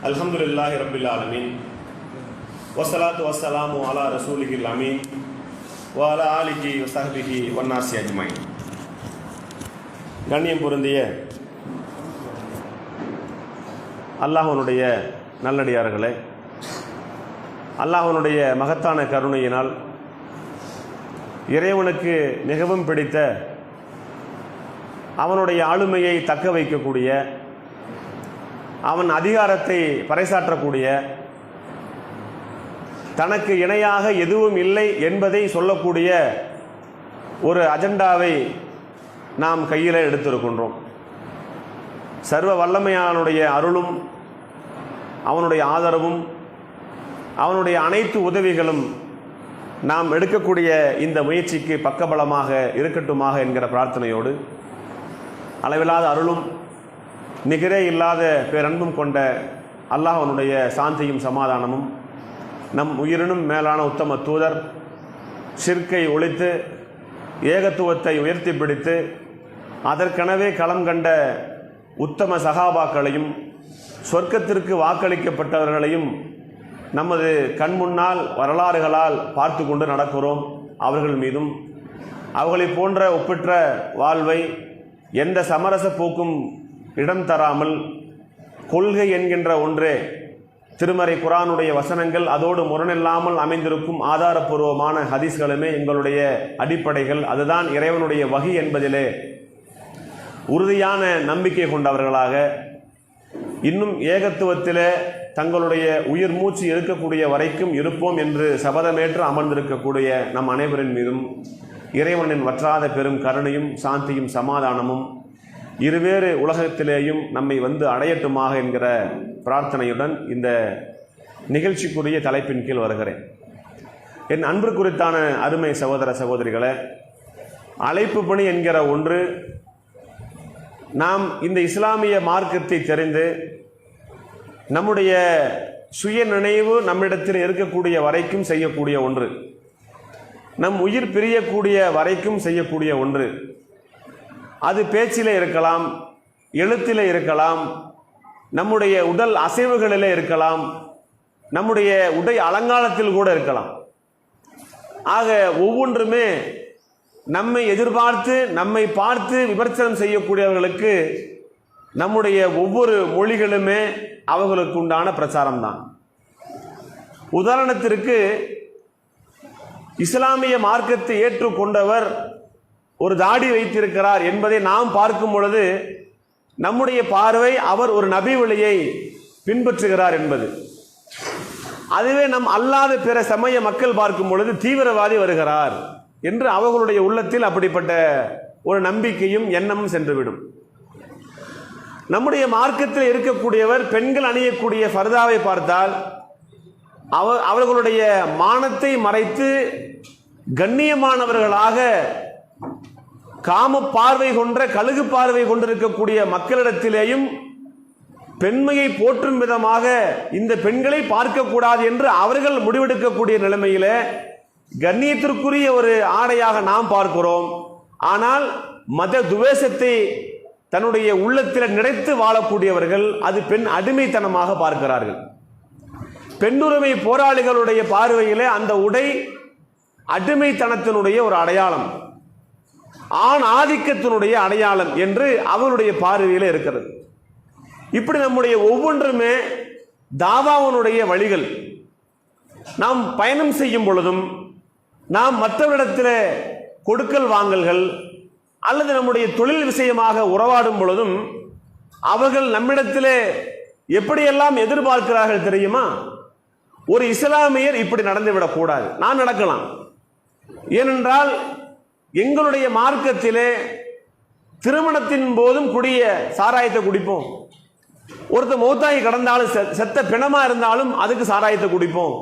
அல்ஹம்துலில்லாஹி ரப்பில் ஆலமீன் வஸ்ஸலாத்து வஸ்ஸலாமு அலா ரசூலிஹில் அமீன் வ அலா ஆலிஹி வ ஸஹ்பிஹி வன்னாஸி அஜ்மைன். கண்ணியம் பொருந்திய அல்லாஹ்வுடைய நல்லடியார்களே, அல்லாஹ்வுடைய மகத்தான கருணையினால் இறைவனுக்கு மிகவும் பிடித்த அவனுடைய ஆளுமையை தக்க வைக்கக்கூடிய, அவன் அதிகாரத்தை பறைசாற்றக்கூடிய, தனக்கு இணையாக எதுவும் இல்லை என்பதை சொல்லக்கூடிய ஒரு அஜெண்டாவை நாம் கையில் எடுத்திருக்கின்றோம். சர்வ வல்லமையானுடைய அருளும் அவனுடைய ஆதரவும் அவனுடைய அனைத்து உதவிகளும் நாம் எடுக்கக்கூடிய இந்த முயற்சிக்கு பக்கபலமாக இருக்கட்டுமாக என்கிற பிரார்த்தனையோடு, அளவில்லாத அருளும் நிகரே இல்லாத பேரன்பும் கொண்ட அல்லாஹ்வுடைய சாந்தியும் சமாதானமும் நம் உயிரினும் மேலான உத்தம தூதர் ஷிர்க்கை ஒழித்து ஏகத்துவத்தை உயர்த்தி பிடித்து அதற்கெனவே களம் கண்ட உத்தம சகாபாக்களையும் சொர்க்கத்திற்கு வாக்களிக்கப்பட்டவர்களையும் நமது கண்முன்னால் வரலாறுகளால் பார்த்து கொண்டு நடக்கிறோம். அவர்கள் மீதும் அவர்களை போன்ற ஒப்பற்ற வாழ்வை எந்த சமரச போக்கும் இடம் தராமல் கொள்கை என்கின்ற ஒன்றே திருமறை குர்ஆனுடைய வசனங்கள், அதோடு முரணில்லாமல் அமைந்திருக்கும் ஆதாரபூர்வமான ஹதீஸ்களுமே எங்களுடைய அடிப்படைகள். அதுதான் இறைவனுடைய வஹி என்பதிலே உறுதியான நம்பிக்கை கொண்டவர்களாக, இன்னும் ஏகத்துவத்திலே தங்களுடைய உயிர் மூச்சு இருக்கக்கூடிய வரைக்கும் இருப்போம் என்று சபதமேற்று அமர்ந்திருக்கக்கூடிய நம் அனைவரின் மீதும் இறைவனின் வற்றாத பெரும் கருணையும் சாந்தியும் சமாதானமும் இருவேறு உலகத்திலேயும் நம்மை வந்து அடையட்டுமாக என்கிற பிரார்த்தனையுடன் இந்த நிகழ்ச்சிக்குரிய தலைப்பின் கீழ் வருகிறேன். என் அன்பு குறித்தான அருமை சகோதர சகோதரிகளே, அழைப்பு பணி என்கிற ஒன்று நாம் இந்த இஸ்லாமிய மார்க்கத்தை தெரிந்து நம்முடைய சுய நினைவு நம்மிடத்தில் இருக்கக்கூடிய வரைக்கும் செய்யக்கூடிய ஒன்று, நம் உயிர் பிரியக்கூடிய வரைக்கும் செய்யக்கூடிய ஒன்று. அது பேச்சிலே இருக்கலாம், எழுத்திலே இருக்கலாம், நம்முடைய உடல் அசைவுகளிலே இருக்கலாம், நம்முடைய உடை அலங்காரத்தில் கூட இருக்கலாம். ஆக ஒவ்வொன்றுமே நம்மை எதிர்பார்த்து நம்மை பார்த்து விமர்சனம் செய்யக்கூடியவர்களுக்கு நம்முடைய ஒவ்வொரு மொழிகளுமே அவர்களுக்கு உண்டான பிரச்சாரம் தான். உதாரணத்திற்கு, இஸ்லாமிய மார்க்கத்தை ஏற்றுக்கொண்டவர் ஒரு தாடி வைத்திருக்கிறார் என்பதை நாம் பார்க்கும் பொழுது நம்முடைய பார்வை அவர் ஒரு நபி வழியை பின்பற்றுகிறார் என்பது. அதுவே நம் அல்லாத பிற சமய மக்கள் பார்க்கும் பொழுது தீவிரவாதி வருகிறார் என்று அவர்களுடைய உள்ளத்தில் அப்படிப்பட்ட ஒரு நம்பிக்கையும் எண்ணமும் சென்றுவிடும். நம்முடைய மார்க்கத்தில் இருக்கக்கூடியவர் பெண்கள் அணியக்கூடிய ஃபர்தாவை பார்த்தால் அவர்களுடைய மானத்தை மறைத்து கண்ணியமானவர்களாக காம பார்வை கொன்ற கழுகு பார்வை கொண்டிருக்கக்கூடிய மக்களிடத்திலேயும் பெண்மையை போற்றும் விதமாக இந்த பெண்களை பார்க்கக்கூடாது என்று அவர்கள் முடிவெடுக்கக்கூடிய நிலைமையில கண்ணியத்திற்குரிய ஒரு ஆடையாக நாம் பார்க்கிறோம். ஆனால் மத துவேஷத்தை தன்னுடைய உள்ளத்தில் நினைத்து வாழக்கூடியவர்கள் அது பெண் அடிமைத்தனமாக பார்க்கிறார்கள். பெண்ணுரிமை போராளிகளுடைய பார்வையிலே அந்த உடை அடிமைத்தனத்தினுடைய ஒரு அடையாளம், ஆண் ஆதிக்கத்தினுடைய அடையாளம் என்று அவருடைய பார்வையில் இருக்கிறது. இப்படி நம்முடைய ஒவ்வொன்றுமே தாவாவுடைய வழிகள். நாம் பயணம் செய்யும் பொழுதும், நாம் மற்றவரிடத்தில் கொடுக்கல் வாங்கல்கள் அல்லது நம்முடைய தொழில் விஷயமாக உறவாடும் பொழுதும் அவர்கள் நம்மிடத்தில் எப்படியெல்லாம் எதிர்பார்க்கிறார்கள் தெரியுமா? ஒரு இஸ்லாமியர் இப்படி நடந்துவிடக்கூடாது. நான் நடக்கலாம். ஏனென்றால் எங்களுடைய மார்க்கத்திலே திருமணத்தின் போதும் குடிய சாராயத்தை குடிப்போம். ஒருத்தர் மௌத்தாகி கடந்தாலும் செத்த பிணமா இருந்தாலும் அதுக்கு சாராயத்தை குடிப்போம்.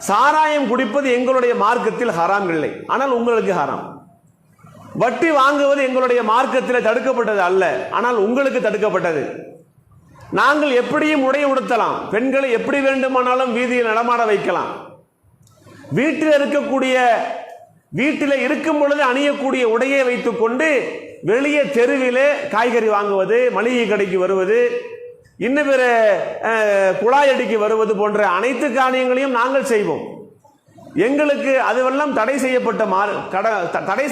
சாராயம் குடிப்பது எங்களுடைய மார்க்கத்தில் ஹராம் இல்லை, ஆனால் உங்களுக்கு ஹராம். வட்டி வாங்குவது எங்களுடைய மார்க்கத்தில் தடுக்கப்பட்டது அல்ல, ஆனால் உங்களுக்கு தடுக்கப்பட்டது. நாங்கள் எப்படியும் உடை உடுத்தலாம், பெண்களை எப்படி வேண்டுமானாலும் வீதியில் நடமாட வைக்கலாம். வீட்டில் இருக்கும் பொழுது அணியக்கூடிய உடையை வைத்துக் கொண்டு வெளியே தெருவிலே காய்கறி வாங்குவது, மளிகை கடைக்கு வருவது, இன்னும் பிற குழாய் அடிக்கு வருவது போன்ற அனைத்து காரியங்களையும் நாங்கள் செய்வோம். எங்களுக்கு அதுவெல்லாம் தடை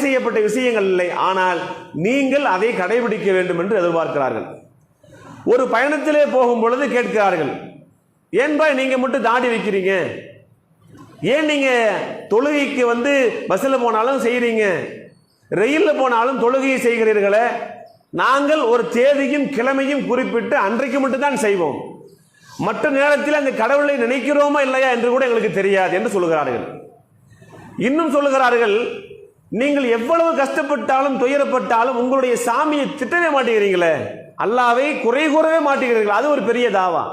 செய்யப்பட்ட விஷயங்கள் இல்லை. ஆனால் நீங்கள் அதை கடைபிடிக்க வேண்டும் என்று எதிர்பார்க்கிறார்கள். ஒரு பயணத்திலே போகும் பொழுது கேட்கிறார்கள், ஏன்பா நீங்க மட்டும் தாடி வைக்கிறீங்க, ஏன் நீங்க தொழுகைக்கு பஸ்ஸில் போனாலும் செய்கிறீங்க, ரயிலில் போனாலும் தொழுகையை செய்கிறீர்களே, நாங்கள் ஒரு தேதியும் கிழமையும் குறிப்பிட்டு அன்றைக்கு மட்டும்தான் செய்வோம், மற்ற நேரத்தில் அந்த கடவுளை நினைக்கிறோமா இல்லையா என்று கூட எங்களுக்கு தெரியாது என்று சொல்லுகிறார்கள். இன்னும் சொல்லுகிறார்கள், நீங்கள் எவ்வளவு கஷ்டப்பட்டாலும் துயரப்பட்டாலும் உங்களுடைய சாமியை திட்டவே மாட்டேங்கிறீங்களே, அல்லாவை குறை கூறவே மாட்டேங்கிறீர்கள், அது ஒரு பெரிய தாவா.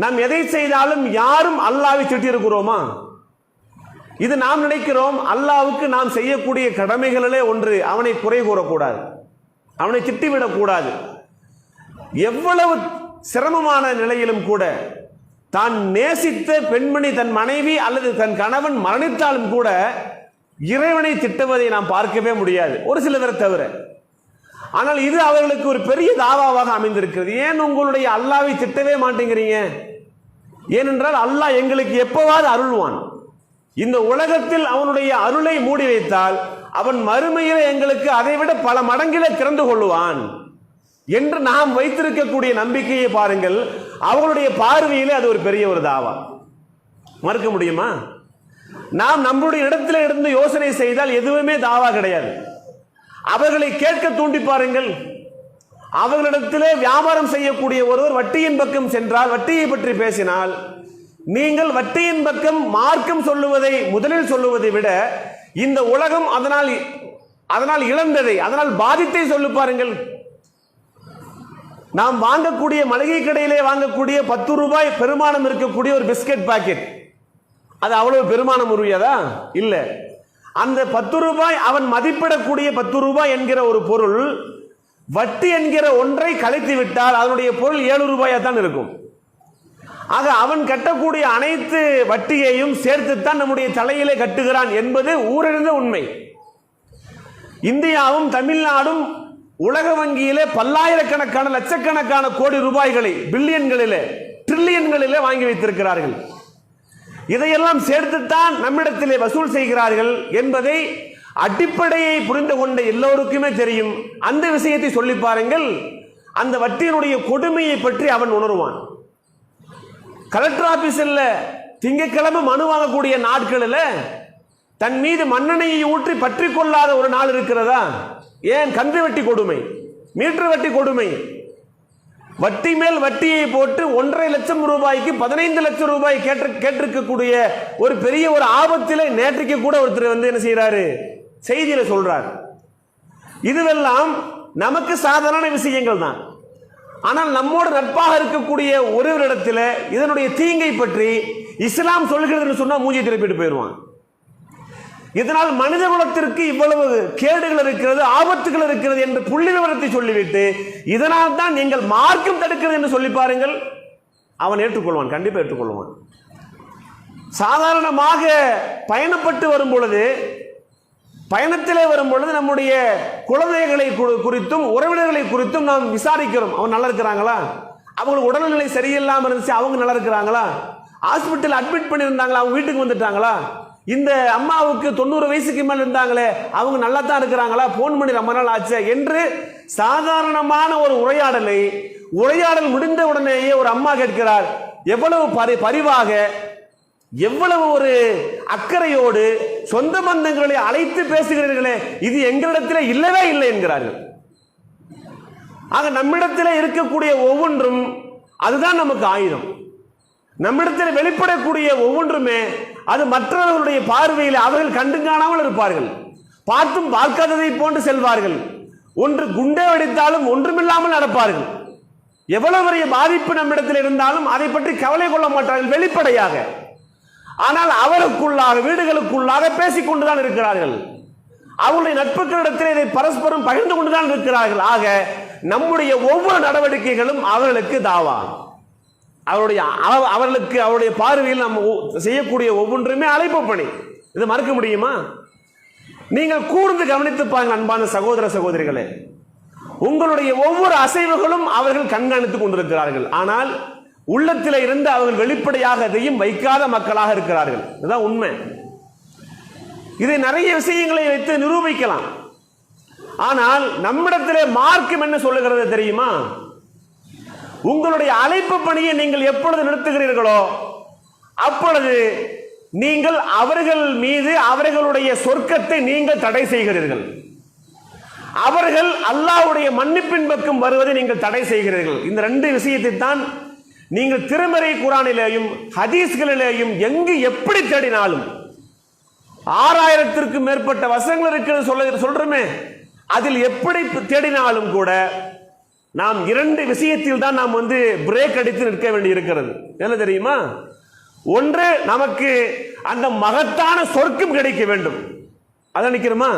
நாம் எதை செய்தாலும் யாரும் அல்லாவை திட்டிருக்கிறோமா? இது நாம் நினைக்கிறோம். அல்லாவுக்கு நாம் செய்யக்கூடிய கடமைகளிலே ஒன்று, அவனை குறை கூறக்கூடாது, அவனை திட்டிவிடக்கூடாது. எவ்வளவு சிரமமான நிலையிலும் கூட தான் நேசித்த பெண்மணி, தன் மனைவி அல்லது தன் கணவன் மரணித்தாலும் கூட இறைவனை திட்டுவதை நாம் பார்க்கவே முடியாது, ஒரு சிலரை தவிர. ஆனால் இது அவர்களுக்கு ஒரு பெரிய தாவாவாக அமைந்திருக்கிறது. ஏன் உங்களுடைய அல்லாவை திட்டவே மாட்டேங்கிறீங்க? ஏனென்றால் அல்லாஹ் எங்களுக்கு எப்பவாவது அருள்வான். இந்த உலகத்தில் அவனுடைய அருளை மூடி வைத்தால் அவன் மறுமையிலே எங்களுக்கு அதைவிட பல மடங்கிலே திறந்து கொள்ளுவான் என்று நாம் வைத்திருக்கக்கூடிய நம்பிக்கையை பாருங்கள். அவர்களுடைய பார்வையிலே அது ஒரு பெரிய ஒரு தாவா. மறுக்க முடியுமா? நாம் நம்முடைய இடத்துல இருந்து யோசனை செய்தால் எதுவுமே தாவா கிடையாது. அவர்களை கேட்க தூண்டி பாருங்கள். அவர்களிடத்திலே வியாபாரம் செய்யக்கூடிய ஒருவர் வட்டியின் பக்கம் சென்றால், வட்டியை பற்றி பேசினால், நீங்கள் வட்டியின் பக்கம் மார்க்கம் சொல்லுவதை முதலில் சொல்லுவதை விட இந்த உலகம் அதனால் இழந்ததை, அதனால் பாதித்தை சொல்லு பாருங்கள். நாம் வாங்கக்கூடிய மளிகை கடையிலே வாங்கக்கூடிய 10 ரூபாய் பெருமானம் இருக்கக்கூடிய ஒரு பிஸ்கட் பாக்கெட், அது அவ்வளவு பெருமானம் உரியதா? இல்ல. அந்த 10 ரூபாய் அவன் மதிப்பிடக்கூடிய 10 ரூபாய் என்கிற ஒரு பொருள் வட்டி என்கிற ஒன்றை கழித்து விட்டால் அதனுடைய பொருள் 7 ரூபாயா தான் இருக்கும். ஆக அவன் கட்டக்கூடிய அனைத்து வட்டியையும் சேர்த்துத்தான் நம்முடைய தலையிலே கட்டுகிறான் என்பது ஊரறிந்த உண்மை. இந்தியாவும் தமிழ்நாடும் உலக வங்கியிலே பல்லாயிரக்கணக்கான லட்சக்கணக்கான கோடி ரூபாய்களை பில்லியன்களிலே ட்ரில்லியன்களிலே வாங்கி வைத்திருக்கிறார்கள். இதையெல்லாம் சேர்த்துத்தான் நம்மிடத்திலே வசூல் செய்கிறார்கள் என்பதை அடிப்படையை புரிந்து கொண்ட எல்லோருக்குமே தெரியும். அந்த விஷயத்தை சொல்லி பாருங்கள், அந்த வட்டியினுடைய கொடுமையை பற்றி அவன் உணர்வான். கலெக்டர் ஆபீஸில் திங்கட்கிழமை மனு வாங்கக்கூடிய நாட்களில் தன் மீது மண்ணெண்ணெயை ஊற்றி பற்றி கொள்ளாத ஒரு நாள் இருக்கிறதா? ஏன்? கந்து வட்டி கொடுமை, மீட்டர் வட்டி கொடுமை. வட்டி மேல் வட்டியை போட்டு 1.5 லட்சம் ரூபாய்க்கு 15 லட்சம் ரூபாய் கேட்டிருக்கக்கூடிய ஒரு பெரிய ஒரு ஆபத்திலே நேற்றைக்கு கூட ஒருத்தர் என்ன செய்யறாரு, செய்தியில சொல்றார். இதுவெல்லாம் நமக்கு சாதாரண விஷயங்கள் தான். ஆனால் நம்மோடு நட்பாக இருக்கக்கூடிய ஒருவரிடத்தில் இதனுடைய தீங்கை பற்றி இஸ்லாம் சொல்கிறதுன்னு சொன்னா மூஞ்சி திருப்பிட்டு போயிடுவான். இதனால் மனித குலத்திற்கு இவ்வளவு கேடுகள் இருக்கிறது, ஆபத்துகள் இருக்கிறது என்று புள்ளி விவரத்தை சொல்லிவிட்டு இதனால் தான் நீங்கள் மார்க்கம் தடுக்கிறது என்று சொல்லி பாருங்கள், அவன் ஏற்றுக்கொள்வான், கண்டிப்பாக ஏற்றுக்கொள்வான். சாதாரணமாக பயணப்பட்டு வரும் பொழுது, பயணத்திலே வரும் பொழுது நம்முடைய குழந்தைகளை குறித்தும் உறவினர்களை குறித்தும் நாம் விசாரிக்கிறோம். அவன் நல்லா இருக்கிறாங்களா, அவங்களுக்கு உடல்நிலை சரியில்லாமல் இருந்துச்சு, அவங்க நல்லா இருக்கிறாங்களா, ஹாஸ்பிட்டல் அட்மிட் பண்ணியிருந்தாங்களா, அவங்க வீட்டுக்கு வந்துட்டாங்களா, இந்த அம்மாவுக்கு 90 வயசுக்கு மேல் இருந்தாங்களே அவங்க நல்லா தான் இருக்கிறாங்களா, போன் பண்ணி ரொம்ப நாள் ஆச்சு என்று சாதாரணமான ஒரு உரையாடல் முடிந்த உடனேயே ஒரு அம்மா கேட்கிறார், எவ்வளவு பரிவாக, எவ்வளவு ஒரு அக்கறையோடு சொந்த பந்தங்களை அழைத்து பேசுகிறீர்களே, இது எங்களிடத்தில் இல்லவே இல்லை என்கிறார்கள். ஆக நம்மிடத்தில் இருக்கக்கூடிய ஒவ்வொன்றும் அதுதான் நமக்கு ஆயுதம். நம்மிடத்தில் வெளிப்படக்கூடிய ஒவ்வொன்றுமே அது மற்றவர்களுடைய பார்வையில் அவர்கள் கண்டு காணாமல் இருப்பார்கள், பார்த்தும் பார்க்காததை போன்று செல்வார்கள். ஒன்று குண்டே வெடித்தாலும் ஒன்றுமில்லாமல் நடப்பார்கள். எவ்வளவு பெரிய பாதிப்பு நம்மிடத்தில் இருந்தாலும் அதை பற்றி கவலை கொள்ள மாட்டார்கள் வெளிப்படையாக. ஆனால் அவருக்குள்ளாக, வீடுகளுக்குள்ளாக பேசிக்கொண்டுதான் இருக்கிறார்கள். அவருடைய நட்புகளிடத்தில் இதை பரஸ்பரம் பகிர்ந்து கொண்டுதான் இருக்கிறார்கள். ஆக நம்முடைய ஒவ்வொரு நடவடிக்கைகளும் அவர்களுக்கு தாவா. அவருடைய பார்வையில் நாம் செய்யக்கூடிய ஒவ்வொன்றுமே அழைப்பு பணி. இதை மறுக்க முடியுமா? நீங்கள் கூர்ந்து கவனித்து பாருங்கள் அன்பான சகோதர சகோதரிகளே. உங்களுடைய ஒவ்வொரு அசைவுகளும் அவர்கள் கண்காணித்துக் கொண்டிருக்கிறார்கள். ஆனால் உள்ளத்தில் இருந்து அவர்கள் வெளிப்படையாக எதையும் வைக்காத மக்களாக இருக்கிறார்கள். இதுதான் உண்மை. இதை நிறைய விஷயங்களை வைத்து நிரூபிக்கலாம். ஆனால் நம்மிடத்திலே மார்க்கம் என்ன சொல்லுகிறது தெரியுமா? உங்களுடைய அழைப்பு பணியை நீங்கள் எப்பொழுது நிறுத்துகிறீர்களோ அப்பொழுது நீங்கள் அவர்கள் மீது அவர்களுடைய சொர்க்கத்தை நீங்கள் தடை செய்கிறீர்கள். அவர்கள் அல்லாஹ்வுடைய மன்னிப்பின் பக்கம் வருவதை நீங்கள் தடை செய்கிறீர்கள். இந்த ரெண்டு விஷயத்தை தான் நீங்கள் திருமறை குர்ஆனிலேயும் ஹதீஸ்களிலேயும் எங்கு எப்படி தேடினாலும் 6000த்திற்கும் மேற்பட்ட வசனங்கள் இருக்கிறது சொல்றோமே, அதில் எப்படி தேடினாலும் கூட நாம் இரண்டு விஷயத்தில் தான் நாம் பிரேக் அடித்து நிற்க வேண்டி இருக்கிறது. என்ன தெரியுமா? ஒன்று, நமக்கு அந்த மகத்தான சொர்க்கம் கிடைக்க வேண்டும், அதை நினைக்கிறோமா?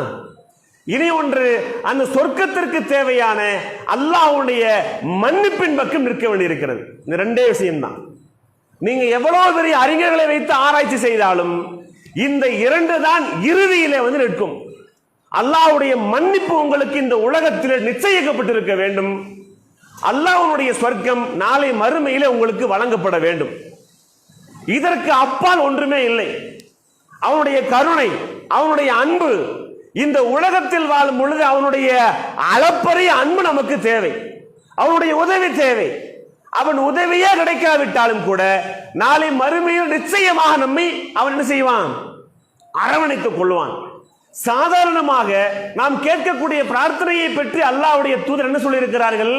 இனி ஒன்று, அந்த சொர்க்கத்திற்கு தேவையான அல்லாஹ்வுடைய மன்னிப்பின் பக்கம் நிற்க வேண்டி இருக்கிறது. இந்த ரெண்டே விஷயம்தான். நீங்க எவ்வளவு பெரிய அறிஞர்களை வைத்து ஆராய்ச்சி செய்தாலும் இந்த இரண்டு தான் இறுதியிலே நிற்கும். அல்லாஹ்வுடைய மன்னிப்பு உங்களுக்கு இந்த உலகத்தில் நிச்சயிக்கப்பட்டிருக்க வேண்டும். அல்லாஹ்வுடைய சொர்க்கம் நாளை மறுமையிலே உங்களுக்கு வழங்கப்பட வேண்டும். இதற்கு அப்பால் ஒன்றுமே இல்லை. அவனுடைய கருணை, அவனுடைய அன்பு, இந்த உலகத்தில் வாழும் பொழுது அவனுடைய அளப்பரிய அன்பு நமக்கு தேவை. அவனுடைய உதவி தேவை. அவன் உதவியே கிடைக்காவிட்டாலும் கூட நாளை மறுமையில் நிச்சயமாக நம்மை அவன் என்ன செய்வான்? அரவணைத்துக் கொள்வான். சாதாரணமாக நாம் கேட்கக்கூடிய பிரார்த்தனையை பற்றி அல்லாஹ்வுடைய தூதர் என்ன சொல்லி இருக்கிறார்கள்?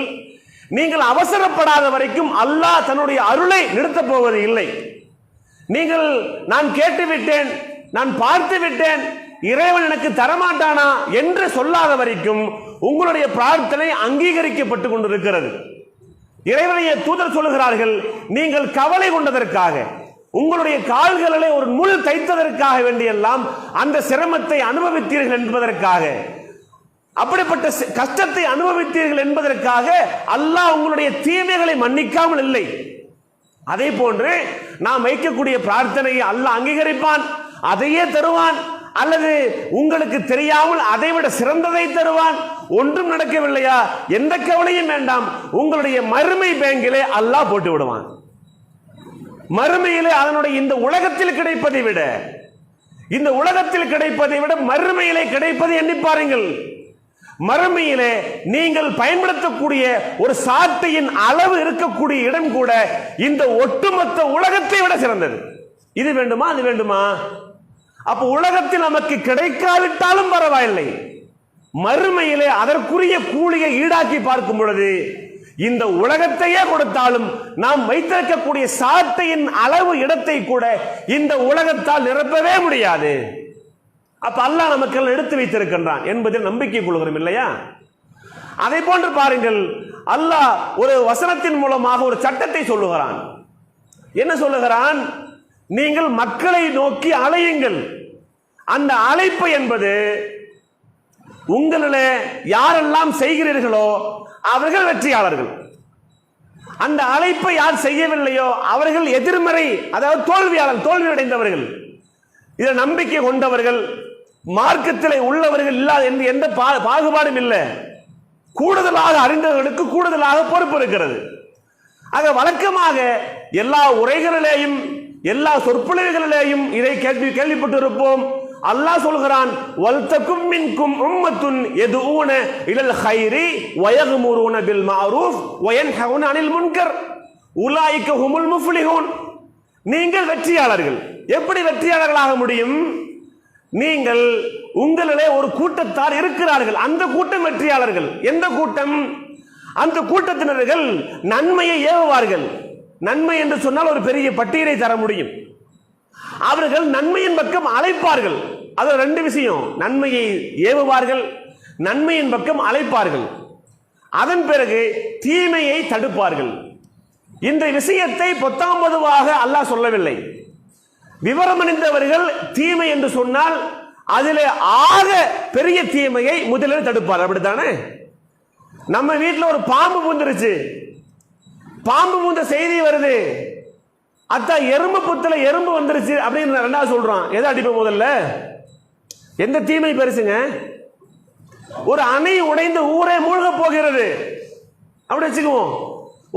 நீங்கள் அவசரப்படாத வரைக்கும் அல்லாஹ் தன்னுடைய அருளை நிறுத்தப் போவது இல்லை. நீங்கள் நான் கேட்டு விட்டேன், நான் பார்த்து விட்டேன், இறைவன் எனக்கு தரமாட்டானா என்று சொல்லாத வரைக்கும் உங்களுடைய பிரார்த்தனை அங்கீகரிக்கப்பட்டு கொண்டிருக்கிறது. இறைவனைய தூதர் சொல்லுகிறார்கள், நீங்கள் கவலை கொண்டதற்காக, உங்களுடைய கால்களிலே ஒரு முள் தைத்ததற்காக வேண்டியெல்லாம் அந்த சிரமத்தை அனுபவித்தீர்கள் என்பதற்காக, அப்படிப்பட்ட கஷ்டத்தை அனுபவித்தீர்கள் என்பதற்காக அல்லாஹ் உங்களுடைய தீமைகளை மன்னிக்காமல் இல்லை. அதே போன்று நாம் வைக்கக்கூடிய பிரார்த்தனையை அல்லாஹ் அங்கீகரிப்பான், அதையே தருவான், அல்லது உங்களுக்கு தெரியாமல் அதைவிட சிறந்ததை தருவான். ஒன்றும் நடக்கவில்லையா? எந்த கவலையும் வேண்டாம், உங்களுடைய மறுமை பேங்கிலே அல்லாஹ் போட்டு விடுவான். மறுமையிலே அதனுடைய இந்த உலகத்தில் கிடைப்பதை விட, இந்த உலகத்தில் கிடைப்பதை விட மறுமையிலே கிடைப்பதை எண்ணி பாருங்கள். மறுமையிலே நீங்கள் பயன்படுத்தக்கூடிய ஒரு சாட்டையின் அளவு இருக்கக்கூடிய இடம் கூட இந்த ஒட்டுமொத்த உலகத்தை விட சிறந்தது. இது வேண்டுமா, அது வேண்டுமா? அப்ப உலகத்தில் நமக்கு கிடைக்காவிட்டாலும் பரவாயில்லை, மறுமையிலே அதற்குரிய கூலியை ஈடாக்கி பார்க்கும் பொழுது இந்த உலகத்தையே கொடுத்தாலும் நாம் வைத்திருக்கக்கூடிய சாட்டையின் அளவு இடத்தை கூட இந்த உலகத்தால் நிரப்பவே முடியாது. அப்ப அல்லாஹ் நமக்கு எடுத்து வைத்திருக்கின்றான் என்பதில் நம்பிக்கை கொள்கிறோம் இல்லையா? அதை போன்று பாருங்கள், அல்லாஹ் ஒரு வசனத்தின் மூலமாக ஒரு சட்டத்தை சொல்லுகிறான். என்ன சொல்லுகிறான்? நீங்கள் மக்களை நோக்கி அழையுங்கள். அந்த அழைப்பு என்பது உங்களிலே யாரெல்லாம் செய்கிறீர்களோ அவர்கள் வெற்றியாளர்கள். அந்த அழைப்பை யார் செய்யவில்லையோ அவர்கள் எதிர்மறை, அதாவது தோல்வியாளர், தோல்வி அடைந்தவர்கள். இதில் நம்பிக்கை கொண்டவர்கள், மார்க்கத்திலே உள்ளவர்கள் இல்லாத எந்த பாகுபாடும் இல்லை. கூடுதலாக அறிந்தவர்களுக்கு கூடுதலாக பொறுப்பு இருக்கிறது. ஆக வழக்கமாக எல்லா உரைகளிலேயும் எல்லா சொற்பொழிவுகளிலேயும் இதை கேள்விப்பட்டிருப்போம். அல்லாஹ் சொல்கிறான், வல்தகும் மின்கும் உம்மத்துன் யதுஊன இலல் கைரி வயக்முரூன பில் மஅரூஃப் வயன்ஹவுன அனில் முன்கர் உலாயிக ஹுமுல் முஃப்லிஹூன். நீங்கள் வெற்றியாளர்கள். எப்படி வெற்றியாளர்களாக முடியும்? நீங்கள் உங்களிலே ஒரு கூட்டத்தார் இருக்கிறார்கள், அந்த கூட்டம் வெற்றியாளர்கள். எந்த கூட்டம்? அந்த கூட்டத்தினர்கள் நன்மையை ஏவுவார்கள். நன்மை என்று சொன்னால் ஒரு பெரிய பட்டியலை தர முடியும். அவர்கள் நன்மையின் பக்கம் அழைப்பார்கள். அது ரெண்டு விஷயம், நன்மையை ஏவுவார்கள், நன்மையின் பக்கம் அழைப்பார்கள். அதன் பிறகு தீமையை தடுப்பார்கள். இந்த விஷயத்தை பொத்தாம்பதுவாக அல்லாஹ் சொல்லவில்லை. விவரமறிந்தவர்கள் தீமை என்று சொன்னால் அதிலே ஆக பெரிய தீமையை முதலில் தடுப்பார். அப்படித்தானே? நம்ம வீட்டில் ஒரு பாம்பு பூந்துருச்சு, பாம்பு பூந்த செய்தி வருது, அத்தா எறும்பு புத்துல எறும்பு வந்துருச்சு அப்படின்னு ரெண்டாவது சொல்றான். எதை அடிப்போம்? முதல்ல எந்த தீமை பெருசுங்க? ஒரு அணை உடைந்து ஊரே மூழ்க போகிறது அப்படி வச்சுக்குவோம்.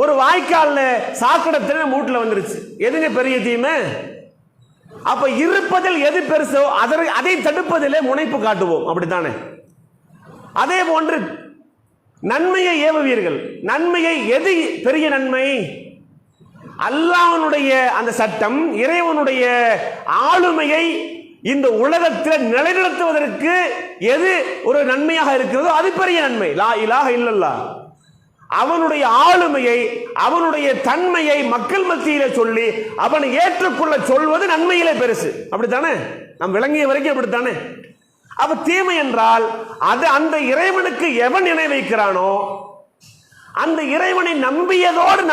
ஒரு வாய்க்கால்ல சாக்கடை மூட்டில் வந்துருச்சு, எதுங்க பெரிய தீமை? அப்ப இருப்பதில் எது பெருசோ அதை தடுப்பதிலே முனைப்பு காட்டுவோம், அப்படித்தானே? அதே போன்று நன்மையை ஏவுவீர்கள். நன்மையை எது பெரிய நன்மை? அல்லாஹ்வுடைய அந்த சட்டம், இறைவனுடைய ஆளுமையை இந்த உலகத்தில் நிலைநிறுத்துவதற்கு எது ஒரு நன்மையாக இருக்கிறதோ அது பெரிய நன்மை. லா இலாஹ இல்லல்லாஹ். அவனுடைய ஆளுமையை, அவனுடைய தன்மையை மக்கள் மத்தியிலே சொல்லி அவனை ஏற்றுக்கொள்ள சொல்வது நன்மையிலே பெருசு, அப்படித்தானே? நாம் விளங்கிய வரைக்கும் அப்படித்தானே? அப்ப தீமை என்றால் அது அந்த இறைவனுக்கு எவன் இணை வைக்கிறானோ, அந்த இறைவனை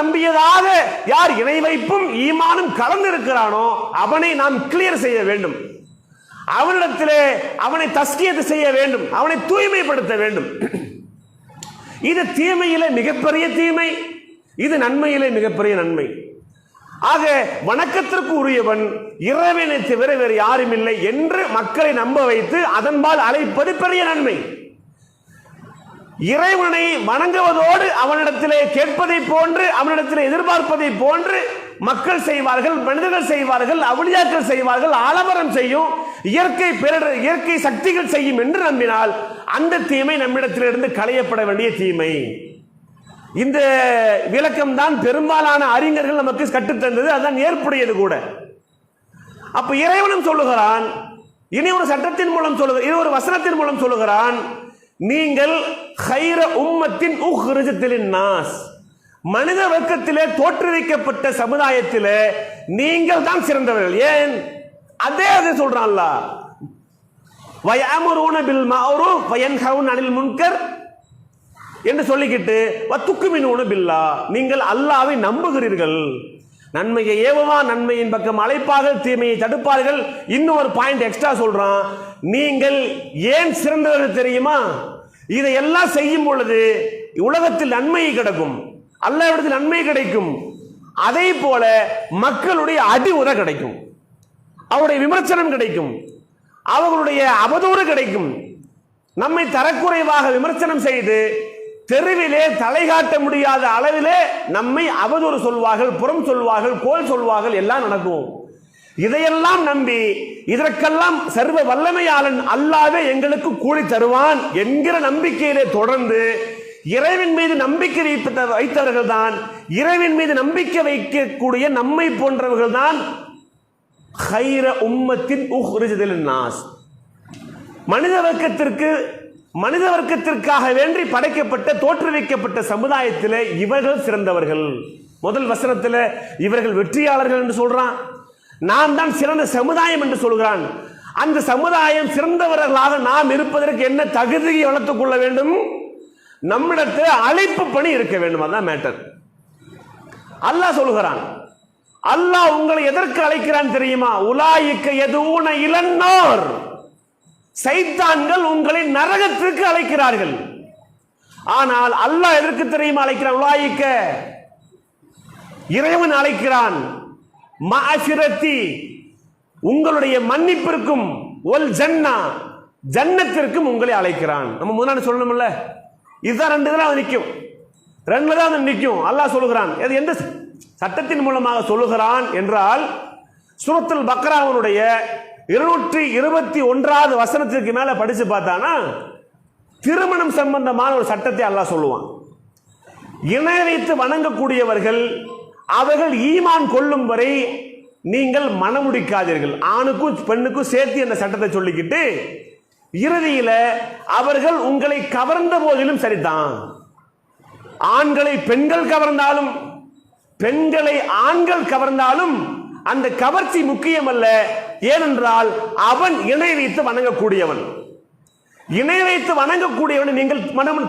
நம்பியதாக யார் இணை வைப்பும் ஈமானும் கலந்து இருக்கிறானோ அவனை நாம் கிளியர் செய்ய வேண்டும். அவனிடத்திலே அவனை தஸ்கியத்து செய்ய வேண்டும், அவனை தூய்மைப்படுத்த வேண்டும். இது தீமையிலே மிகப்பெரிய தீமை, இது நன்மையிலே மிகப்பெரிய நன்மை. ஆக வணக்கத்திற்கு உரியவன் இறைவனை தவிர வேறு யாரும் இல்லை என்று மக்களை நம்ப வைத்து அதன்பால் அழைப்பது பெரிய நன்மை. இறைவனை வணங்குவதோடு அவனிடத்திலே கேட்பதை போன்று, அவனிடத்திலே எதிர்பார்ப்பதை போன்று மக்கள் செய்வார்கள், மனிதர்கள் செய்வார்கள், அவுலியாக்கள் செய்வார்கள், ஆலமரம் செய்யும், இயற்கை சக்திகள் செய்யும் என்று நம்பினால் அந்த தீமை நம்மிடத்திலிருந்து களையப்பட வேண்டிய தீமை. இந்த விளக்கம் தான் பெரும்பாலான அறிஞர்கள் நமக்கு கற்றுத்தந்தது, அதுதான் ஏற்புடையது கூட. அப்ப இறைவனும் சொல்லுகிறான், இனி ஒரு சட்டத்தின் மூலம் சொல்லுகிறான், இது ஒரு வசனத்தின் மூலம் சொல்லுகிறான், நீங்கள் கைர உம்மத்தின் உஹ்ரிஜத்தில் நாஸ், மனித வர்க்கத்திலே தோற்றுவிக்கப்பட்ட சமுதாயத்திலே நீங்கள் தான் சிறந்தவர்கள். ஏன்? அதே சொல்றான் அல்லாஹ், வயஅமுருன பில் மஅரூஃப் வயன்ஹவுன அனில் முன்கர் என்று சொல்லிக்கிட்டு வத்துக்குமினூன பில்லாஹ், நீங்கள் அல்லாஹ்வை நம்புகிறீர்கள், நன்மையை ஏவுவான், நன்மையின் பக்கம் அழைப்பார்கள், தீமையை தடுப்பார்கள். இன்னும் ஒரு பாயிண்ட் எக்ஸ்ட்ரா சொல்றான், நீங்கள் ஏன் சிறந்தவர்கள் தெரியுமா? இதையெல்லாம் செய்யும் பொழுது உலகத்தில் நன்மை கிடைக்கும், அல்லாஹ்விடத்தில் நன்மை கிடைக்கும், அதே போல மக்களுடைய அடி உரை கிடைக்கும், அவருடைய விமர்சனம் கிடைக்கும், அவர்களுடைய அவதூறு கிடைக்கும். நம்மை தரக்குறைவாக விமர்சனம் செய்து தெருவிலே தலை காட்ட முடியாத அளவிலே நம்மை அவதூறு சொல்வார்கள், புறம் சொல்வார்கள், கோல் சொல்வார்கள், எல்லாம் நடக்கும். இதையெல்லாம் நம்பி இதற்கெல்லாம் சர்வ வல்லமையாளன் அல்லாஹ்வே எங்களுக்கு கூலி தருவான் என்கிற நம்பிக்கையிலே தொடர்ந்து இறைவன் மீது நம்பிக்கை வைத்தவர்கள் தான், இறைவன் மீது நம்பிக்கை வைக்கக்கூடிய நம்மை போன்றவர்கள் தான் கைர உம்மத்தின் உஹ்ரிஜத்தில் நாஸ். மனித வர்க்கத்திற்காக வேண்டி படைக்கப்பட்ட தோற்றுவிக்கப்பட்ட சமுதாயத்தில் இவர்கள் சிறந்தவர்கள். முதல் வசனத்தில் இவர்கள் வெற்றியாளர்கள் என்று சொல்றான், நாம் தான் சிறந்த சமுதாயம் என்று சொல்கிறான். அந்த சமுதாயம் சிறந்தவர்களாக நாம் இருப்பதற்கு என்ன தகுதியை வளர்த்துக் கொள்ள வேண்டும்? நம்மிடத்தில் அழைப்பு பணி இருக்க வேண்டும். அதான் மேட்டர். அல்லாஹ் சொல்கிறான், அல்லாஹ் உங்களை எதற்கு அழைக்கிறான் தெரியுமா? உலாயிக்க யதுஊன இலன்னார், சைத்தான்கள் உங்களை நரகத்திற்கு அழைக்கிறார்கள். ஆனால் அல்லாஹ் எதற்கு தெரியுமா அழைக்கிறான்? உலாயிக்க, இறைவன் அழைக்கிறான், மஅஃபிரத்தி, உங்களுடைய மன்னிப்பிற்கும், ஒல் ஜன்னா, ஜன்னத்திற்கும் உங்களை அழைக்கிறான். நம்ம முன்னாடி சொல்லணும்ல, இதுதான் ரெண்டு தான் நிற்கும், ரெண்டு தான் நிற்கும். அல்லாஹ் சொல்லுகிறான். அது எந்த சட்டத்தின் மூலமாக சொல்லுகிறான் என்றால், சூரத்துல் பக்ராவுடைய 221வது வசனத்திற்கு மேல படிச்சு பார்த்தானா திருமணம் சம்பந்தமான ஒரு சட்டத்தை அல்லாஹ் சொல்லுவான். இணை வைத்து வணங்கக்கூடியவர்கள் அவர்கள் ஈமான் கொள்ளும் வரை நீங்கள் மணமுடிக்காதீர்கள். ஆணுக்கும் பெண்ணுக்கும் சேர்த்து அந்த சட்டத்தை சொல்லிக்கிட்டு இறுதியில அவர்கள் உங்களை கவர்ந்த போதிலும் சரிதான், ஆண்களை பெண்கள் கவர்ந்தாலும் பெண்களை ஆண்கள் கவர்ந்தாலும் அந்த கவர்ச்சி முக்கியம் அல்ல. ஏனென்றால் அவன் இணை வைத்து வணங்கக்கூடியவன். இணை வைத்து வணங்கக்கூடியவனை நீங்கள்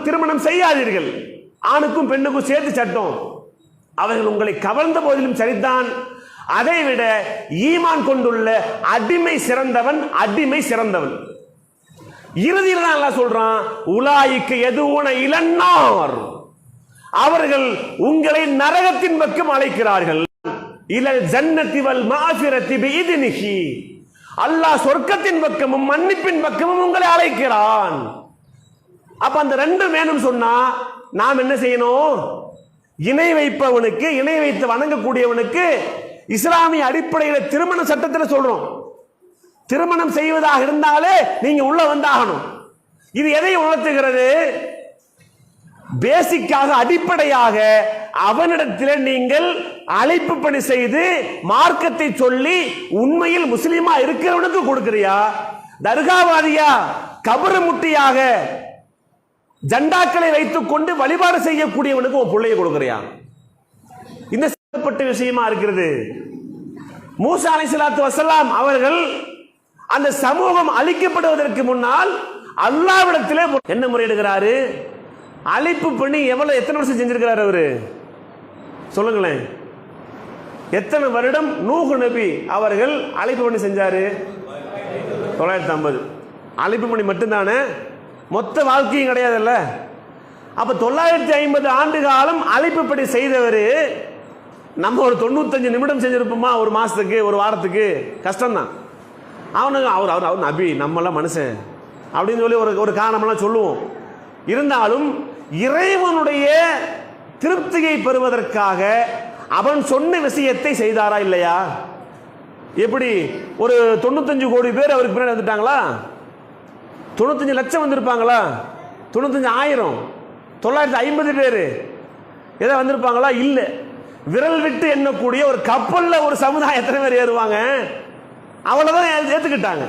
திருமணம் செய்யாதீர்கள். ஆணுக்கும் பெண்ணுக்கும் சேர்த்து சட்டம். அவர்கள் உங்களை கவர்ந்த போதிலும் சரிதான். அதைவிட ஈமான் கொண்டுள்ள அடிமை சிறந்தவன், அடிமை சிறந்தவன். இறுதியில் தான் அல்லாஹ் சொல்றான், உலாயிக்க யதுஊன இலன்னார், அவர்கள் உங்களை நரகத்தின் பக்கம் அழைக்கிறார்கள். இலல் ஜன்னதி வல் மஅஃபிரதி பிஇذنஹி, அல்லாஹ் சொர்க்கத்தின் பக்கமும் மன்னிப்பின் பக்கமும் உங்களை அழைக்கிறான். அப்ப அந்த ரெண்டும் வேணும் சொன்னா நாம் என்ன செய்யணும்? இணை வைப்பவனுக்கு, இணை வைத்து வணங்கக்கூடியவனுக்கு இஸ்லாமிய அடிப்படையில் திருமண சட்டத்தில் சொல்றோம், திருமணம் செய்வதாக இருந்தாலே நீங்க உள்ள வந்தாகணும். இது எதை உணர்த்துகிறது? பேசிக்காக, அடிப்படையாக அவனிடத்தில் நீங்கள் அழைப்பு பணி செய்து மார்க்கத்தை சொல்லி உண்மையில் முஸ்லீமா இருக்கிறவனுக்கு கொடுக்கிறியா, தர்காவாதியா, கபரு முட்டியாக ஜண்டாக்களை வைத்துக் கொண்டு வழிபாடு செய்யக்கூடியவனுக்கு ஒரு பிள்ளையை கொடுக்கிறியா? இந்த சம்பந்தப்பட்ட விஷயமா இருக்கிறது. மூசா அலைஹிஸ்ஸலாத்து வஸலாம் அவர்கள் அந்த சமூகம் அழிக்கப்படுவதற்கு முன்னால் அல்லாஹ்விடத்திலே என்ன முறையிடுகிறாரு? அழைப்பு பண்ணி எத்தனை வருஷம் செஞ்சிருக்கிறார் அவரு? சொல்லுங்களேன். எத்தனை வருடம் நூஹ் நபி அவர்கள் அழைப்பு பண்ணி செஞ்சாரு? 950. அழைப்பு பண்ணி மட்டும்தானே, மொத்த வாழ்க்கையும் கிடையாதுல்ல. அப்ப 950 ஆண்டு காலம் அழைப்பு படி செய்தவர் நம்ம ஒரு 95 நிமிடம் செஞ்சிருப்போமா? ஒரு மாசத்துக்கு, ஒரு வாரத்துக்கு? கஷ்டம்தான். அவனுக்கு அவர் அவர் அவர் நபி, நம்மளாம் மனுஷன் அப்படின்னு சொல்லி ஒரு காரணமெல்லாம் சொல்லுவோம். இருந்தாலும் இறைவனுடைய திருப்தியை பெறுவதற்காக அவன் சொன்ன விஷயத்தை செய்தாரா இல்லையா? எப்படி ஒரு 95 கோடி பேர் அவருக்கு பின்னாடி வந்துட்டாங்களா? 95 லட்சம் வந்திருப்பாங்களா? 95,000, 950 பேர் ஏதோ வந்திருப்பாங்களா? இல்லை. விரல் விட்டு எண்ணக்கூடிய ஒரு கப்பல்ல ஒரு சமுதாயம் எத்தனை பேர் ஏறுவாங்க? அவ்வளவுதான் ஏத்துக்கிட்டாங்க.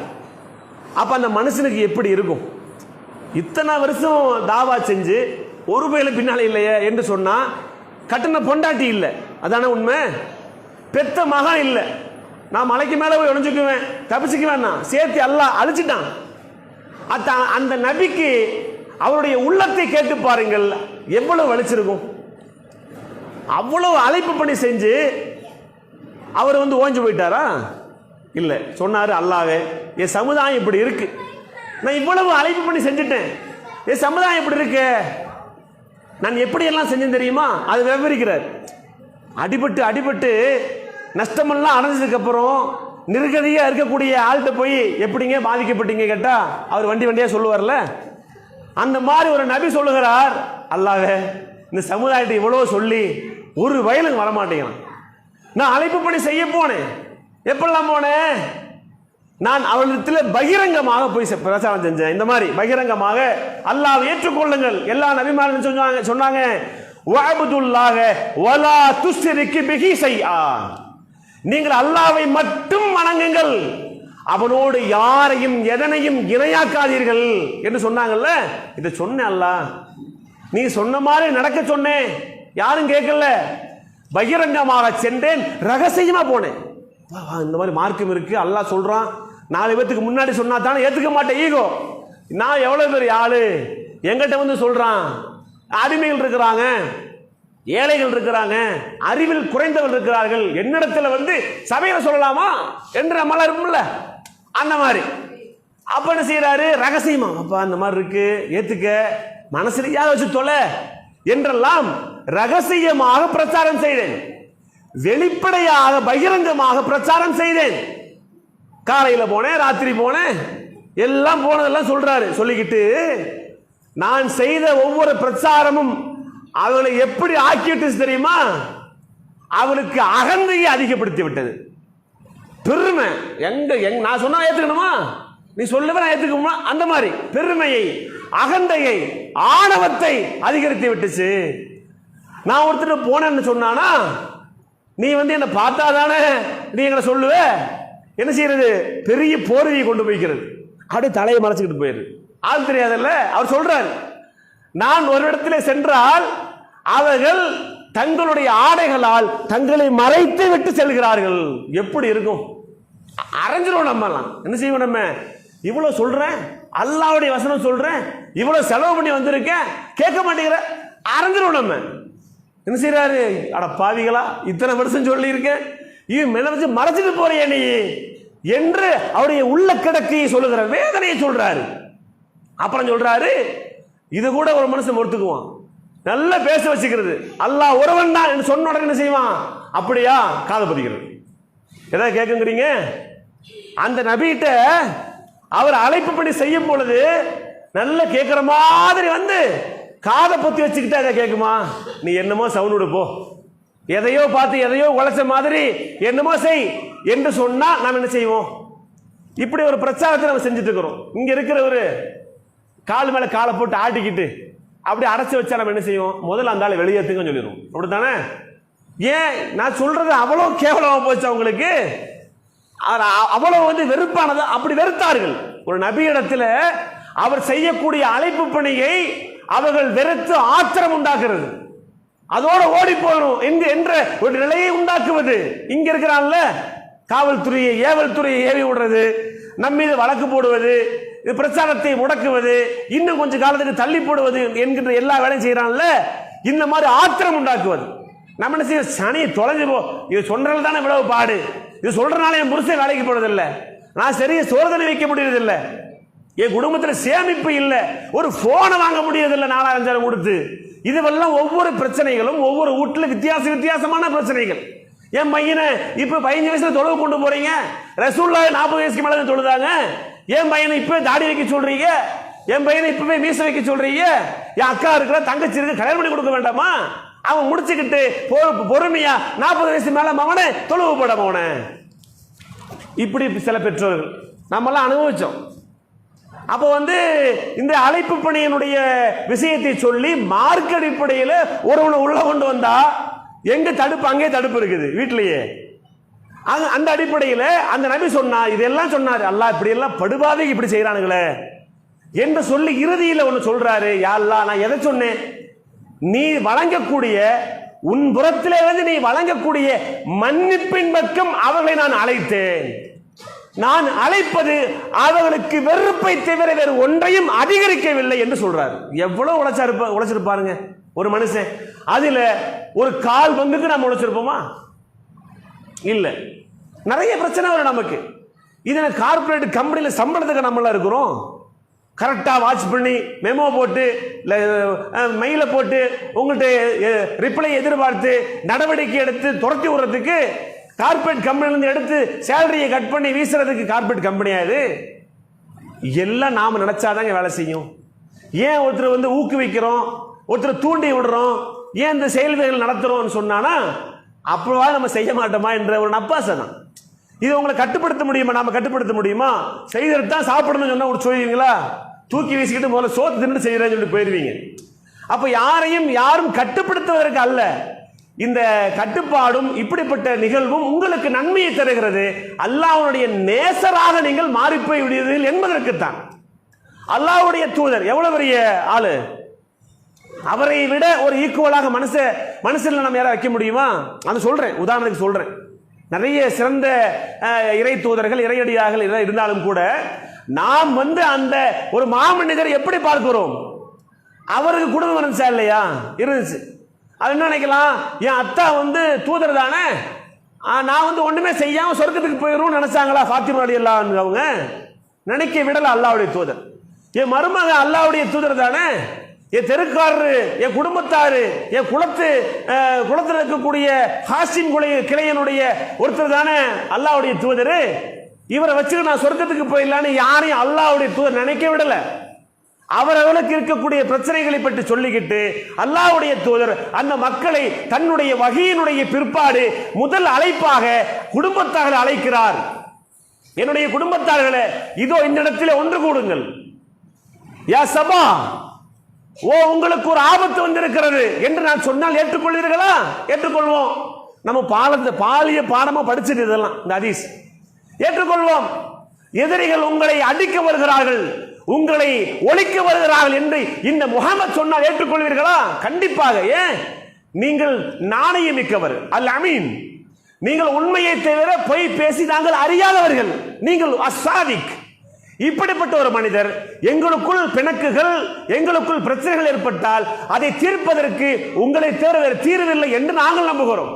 அப்ப அந்த மனுஷனுக்கு எப்படி இருக்கும்? இத்தனை வருஷம் தாவா செஞ்சு ஒரு பேல பின்னால இல்லையே என்று சொன்னா, கட்டின பொண்டாட்டி இல்லை, அதான உண்மை. பெத்த மகன் இல்லை, நான் மலைக்கு மேல போய் ஒளிஞ்சுக்குவேன், தப்பிச்சுக்குவேன், சேர்த்து அல்லாஹ் அழிச்சிட்டான். அந்த நபிக்கு அவருடைய உள்ளத்தை கேட்டு பாருங்கள், எவ்வளவு வலிச்சிருக்கும். அவ்வளவு அழைப்பு பண்ணி செஞ்சு அவர் ஓஞ்சு போயிட்டாரா? இல்ல. சொன்னாரு, அல்லாஹ்வே என் சமுதாயம் இப்படி இருக்கு, நான் இவ்வளவு அழைப்பு பண்ணி செஞ்சுட்டேன், என் சமுதாயம் இப்படி இருக்கு, நான் எப்படி எல்லாம் செஞ்சேன் தெரியுமா? அது விவரிக்கிறார். அடிபட்டு அடிபட்டு நஷ்டமெல்லாம் அடைஞ்சதுக்கு அப்புறம் நிர்கதியா இருக்கக்கூடிய ஆள்கிட்ட போய் எப்படிங்க பாதிக்கப்பட்டீங்க கேட்டா அவர் வண்டி வண்டியா சொல்லுவார்ல, அந்த மாதிரி ஒரு நபி சொல்லுகிறார், அல்லாஹ்வே இந்த சமுதாயத்தை இவ்வளவு சொல்லி ஒரு வயலுக்கு வரமாட்டேங்கிறான். நான் அழைப்பு பணி செய்ய போனேன். எப்பெல்லாம் போனேன்? நான் அவரிடத்தில் பகிரங்கமாக போய் பிரச்சாரம் செஞ்சேன். இந்த மாதிரி பகிரங்கமாக அல்லாஹ்வை ஏற்றுக்கொள்ளுங்கள், எல்லா நபிமார்களும் சொன்னாங்க, வஅபுதுல்லாஹ வலா துஸ்ரிகு பிஹி ஷைஆ, நீங்கள் அல்லாஹ்வை மட்டும் வணங்குங்கள், அவனோடு யாரையும் எதனையும் இணையாக்காதீர்கள் என்று சொன்னாங்கல்ல. இதை சொன்ன அல்லாஹ், நீ சொன்ன மாதிரி நடக்க சொன்னேன், யாரும் கேட்கல, பகிரங்கமாக சென்றேன், ரகசியமா போனேன். இந்த மாதிரி மார்க்கம் இருக்கு, அல்லாஹ் சொல்றான், 4 பேத்துக்கு முன்னாடி சொன்னா தானே ஏத்துக்க மாட்டேன், ஈகோ. நான் எவ்வளவு பெரிய ஆளு, எங்கிட்ட சொல்றான், அடிமைகள் இருக்கிறாங்க, ஏழைகள் இருக்கிறாங்க, அறிவில் குறைந்தவர்கள் இருக்கிறார்கள், என்னிடத்துல சபையில சொல்லலாமா என்று நம்மள இருக்கும்ல, அந்த மாதிரி. அப்ப என்ன செய்யறாரு? ரகசியமா, அப்பா அந்த மாதிரி இருக்கு, ஏத்துக்க, மனசுல வச்சு தொலை என்றெல்லாம் ரகசியமாக பிரச்சாரம் செய்தேன், வெளிப்படையாக பகிரங்கமாக பிரச்சாரம் செய்தேன். காலையில போனேன், ராத்திரி போனேன், எல்லாம் போனதெல்லாம் சொல்றாரு. சொல்லிக்கிட்டு நான் செய்த ஒவ்வொரு பிரச்சாரமும் அவளை எப்படி ஆக்கிட்டு தெரியுமா? அவளுக்கு அகந்தையை அதிகப்படுத்தி விட்டது. பெருமை, நான் சொன்னா ஏத்துக்கணுமா, நீ சொல்லவே நான் ஏத்துக்கணுமா, அந்த மாதிரி பெருமையை, அகந்தையை, ஆணவத்தை அதிகரித்து விட்டுச்சு. நான் ஒருத்தர் போனேன்னு சொன்னானா, நீ என்ன பார்த்தாதானே நீ எங்களை சொல்லுவ, என்ன செய்யறது? பெரிய போர்வையை கொண்டு போய்க்கிறது, அப்படியே தலையை மறைச்சுக்கிட்டு போயிரு, ஆள் தெரியாதல்ல. அவர் சொல்றாரு, நான் ஒரு இடத்துல சென்றால் அவர்கள் தங்களுடைய ஆடைகளால் தங்களை மறைத்து விட்டு செல்கிறார்கள். எப்படி இருக்கும்? அரைஞ்சிரும். நம்ம எல்லாம் என்ன செய்வோம்? நம்ம இவ்வளவு சொல்றேன், அல்லாஹ்வுடைய வசனம் சொல்றேன், இவ்வளவு செலவு பண்ணி வந்திருக்கேன், கேட்க மாட்டேங்கிற, அரைஞ்சிரும். நம்ம என்ன செய்யறாரு? அட பாவிகளா, இத்தனை வருஷம் சொல்லி இருக்கேன், இவன் மேல வச்சு மறைச்சிட்டு போறிய நீ என்று அவருடைய உள்ள கிடக்கையை சொல்லுகிற வேதனையை சொல்றாரு. அப்புறம் சொல்றாரு, இது கூட ஒரு மனுஷன் பொறுத்துக்குவான், நல்லா பேச வச்சுக்கிறது, அல்லாஹ் ஒருவன் தான் என்று சொன்ன உடனே என்ன செய்வான்? அப்படியா, காது பதிக்கிறது. எதாவது கேட்குங்கிறீங்க? அந்த நபிகிட்ட அவர் அழைப்பு பணி செய்யும் பொழுது நல்ல கேட்கிற மாதிரி வந்து காதை பொத்தி வச்சுக்கிட்டா அதை கேட்குமா? நீ என்னமோ சவுண்ட் போ, எதையோ பார்த்து எதையோ உழைச்ச மாதிரி என்னமோ செய் என்று சொன்னா நாம் என்ன செய்வோம்? இப்படி ஒரு பிரச்சாரத்தை நம்ம செஞ்சுட்டு இருக்கிறோம். இங்க இருக்கிற ஒரு கால் மேல காலை போட்டு ஆட்டிக்கிட்டு அப்படி அடைச்சு வச்சா நம்ம என்ன செய்வோம்? முதல்ல அந்த ஆளை வெளியேற்றுங்க சொல்லிடுவோம். அப்படித்தானே? ஏன் நான் சொல்றது அவ்வளவு கேவலமா போச்சு அவங்களுக்கு? அவ்வளவு வந்து வெறுப்பானது. அப்படி வெறுத்தார்கள். ஒரு நபியிடத்துல அவர் செய்யக்கூடிய அழைப்பு பணியை அவர்கள் வெறுத்து ஆத்திரம் உண்டாக்குறது, அதோட ஓடி போகணும் என்ற ஒரு நிலையை உண்டாக்குவது. இங்க இருக்கிறான்ல காவல்துறையை ஏவல் துறையை ஏவி விடுறது, நம் மீது வழக்கு போடுவது, பிரச்சாரத்தை முடக்குவது, இன்னும் கொஞ்சம் காலத்துக்கு தள்ளி போடுவது என்கின்ற எல்லா வேலையும் செய்யறான்ல, இந்த மாதிரி ஆத்திரம் உண்டாக்குவது. நம்ம என்ன செய்ய? சனி தொலைஞ்சு போ, இது சொல்றது தானே இவ்வளவு பாடு, இது சொல்றதுனால என் புருஷன் வேலைக்கு போறதில்லை, நான் சரியா சோதனை வைக்க முடியறதில்லை, என் குடும்பத்தில் சேமிப்பு இல்லை, ஒரு போனை வாங்க முடியறதில்லை 4000 கொடுத்து. இதுவெல்லாம் ஒவ்வொரு பிரச்சனைகளும் ஒவ்வொரு வீட்டில் வித்தியாசமான பிரச்சனைகள். என் பையனை இப்ப 15 வயசுல தொழுவு கொண்டு போறீங்க, ரசூலுல்லாஹ் 40 வயசுக்கு மேல தொழுதாங்க. என் பையனை இப்ப தாடி வைக்க சொல்றீங்க, என் பையனை இப்பவே மீச வைக்க சொல்றீங்க, என் அக்கா இருக்கிற தங்கச்சி இருக்கு கல்யாணம் பண்ணி கொடுக்க வேண்டாமா? அவன் முடிச்சுக்கிட்டு பொறுமையா 40 வயசு மேல மவனே தொழுவு போட போன. இப்படி சில பெற்றோர்கள் நம்மெல்லாம் அனுபவிச்சோம். அப்ப வந்து இந்த அழைப்பு பணியினுடைய விஷயத்தை சொல்லி மார்க்க அடிப்படையில் ஒருவனை உள்ள கொண்டு வந்தா எங்க தடுப்பு? அங்கே தடுப்பு இருக்குது வீட்டிலேயே. அந்த அடிப்படையில் அந்த நபி சொன்னா, இதெல்லாம் சொன்னாரு, அல்லாஹ் இப்படி எல்லாம் படுபாவி இப்படி செய்யறானுங்களே என்று சொல்லி இறுதியில் ஒன்னு சொல்றாரு, யா அல்லாஹ் நான் எதை சொன்னேன்? நீ வழங்கக்கூடிய உன் புறத்திலே வந்து நீ வழங்கக்கூடிய மன்னிப்பின் பக்கம் அவர்களை நான் அழைத்தேன். நான் அழைப்பது அவர்களுக்கு வெறுப்பை தவிர வேறு ஒன்றையும் அதிகரிக்கவில்லை என்று சொல்றாரு. எவ்வளவு உழைச்சிருப்பாருங்க ஒரு மனுஷன். அதுல ஒரு கால் பங்குக்கு நம்ம உழைச்சிருப்போமா? இல்ல. நிறைய பிரச்சனை வரும் நமக்கு. இதுல கார்பரேட் கம்பெனியில சம்பளத்துக்கு நம்மள இருக்கிறோம். கரெக்டா வாட்ச் பண்ணி மெமோ போட்டு மெயில போட்டு உங்கள்கிட்ட ரிப்ளை எதிர்பார்த்து நடவடிக்கை எடுத்து துரத்தி விடுறதுக்கு கார்பரேட் கம்பெனிலிருந்து எடுத்து சேலரியை கட் பண்ணி வீசுறதுக்கு கார்பரேட் கம்பெனியா இது? எல்லாம் நாம நினைச்சாதாங்க வேலை செய்யும். ஏன் ஒருத்தர் வந்து ஊக்குவிக்கிறோம், ஒருத்தர் தூண்டி விடுறோம், ஏன் இந்த செயல்கள் நடத்துறோம்னு சொன்னானா அப்பவா நம்ம செய்ய மாட்டோமா என்ற ஒரு நப்பாசை தான். இது உங்களை கட்டுப்படுத்த முடியுமா? நாம கட்டுப்படுத்த முடியுமா? செய்துட்டு தான் சாப்பிடணும்னு சொன்னா ஒரு சொல்லுவீங்களா? தூக்கி வீசிக்கிட்டு முதல்ல சோத்து தின்னு செய்யறேன்னு சொல்லிட்டு போயிருவீங்க. அப்ப யாரும் கட்டுப்படுத்துவதற்கு அல்ல. இந்த கட்டுப்பாடும் இப்படிப்பட்ட நிகழ்வும் உங்களுக்கு நன்மையை தருகிறது. அல்லாஹ்வுடைய நேசராக நீங்கள் மாறி போய் விடுவீர்கள் என்பதற்குத்தான். அல்லாஹ்வுடைய தூதர் எவ்வளவு பெரிய ஆளு, அவரை விட ஒரு ஈக்குவலாக மனுஷன் நம்ம யாரை வைக்க முடியுமா? அது சொல்றேன், உதாரணத்துக்கு சொல்றேன். நிறைய சிறந்த இறை தூதர்கள் இறையடியார்கள் இருந்தாலும் கூட நாம் வந்து அந்த ஒரு மாமனிதர் எப்படி பார்க்கிறோம்? அவருக்கு குடும்பம் இருந்துச்சா இல்லையா? இருந்துச்சு. அது என்ன நினைக்கலாம், என் அத்தா வந்து தூதர் தானே, நான் வந்து ஒண்ணுமே செய்யாம சொர்க்கத்துக்கு போயிரும் நினைச்சாங்களா? ஃபாத்திமா ரலியல்லாஹு அவங்க நினைக்க விடல. அல்லாஹ்வுடைய தூதர் என் மருமக அல்லாஹ்வுடைய தூதர் தானே, என் தெருக்காரரு, என் குடும்பத்தாரு, என் குளத்தில் இருக்கக்கூடிய ஹாசிம் கிளையனுடைய ஒருத்தர் தானே அல்லாஹ்வுடைய தூதர், இவரை வச்சுட்டு நான் சொர்க்கத்துக்கு போயிடலான்னு யாரையும் அல்லாஹ்வுடைய தூதர் நினைக்க விடல. அவர்களுக்கு இருக்கக்கூடிய பிரச்சனைகளை பற்றி சொல்லிக்கிட்டு அல்லாஹ்வுடைய தூதர் அந்த மக்களை தன்னுடைய வகையினுடைய பிற்பாடு முதல் அழைப்பாக குடும்பத்தார்களை அழைக்கிறார். என்னுடைய குடும்பத்தார்களே, இதோ இந்த இடத்திலே ஒன்று கூடுங்கள். யா சபா, ஓ உங்களுக்கு ஒரு ஆபத்து வந்திருக்கிறது என்று நான் சொன்னால் ஏற்றுக்கொள்வீர்களா? ஏற்றுக்கொள்வோம். நம்ம பாலிய பாடமா படிச்சது இதெல்லாம், இந்த ஹதீஸ். ஏற்றுக்கொள்வோம். எதிரிகள் உங்களை அடிக்க வருகிறார்கள், உங்களை ஒழிக்க வருகிறார்கள் என்று இந்த முஹம்மது சொன்னால் ஏற்றுக்கொள்வீர்களா? கண்டிப்பாக. ஏன்? நீங்கள் நாணயம் மிக்கவர், அல் அமீன். நீங்கள் உண்மையை தவிர பொய் பேசி நாங்கள் அறியாதவர்கள், நீங்கள் அஸ்ஸாதிக். இப்படிப்பட்ட ஒரு மனிதர், எங்களுக்குள் பிணக்குகள், எங்களுக்குள் பிரச்சனைகள் ஏற்பட்டால் அதை தீர்ப்பதற்கு உங்களை தவிர வேறு தீர்வில்லை என்று நாங்கள் நம்புகிறோம்.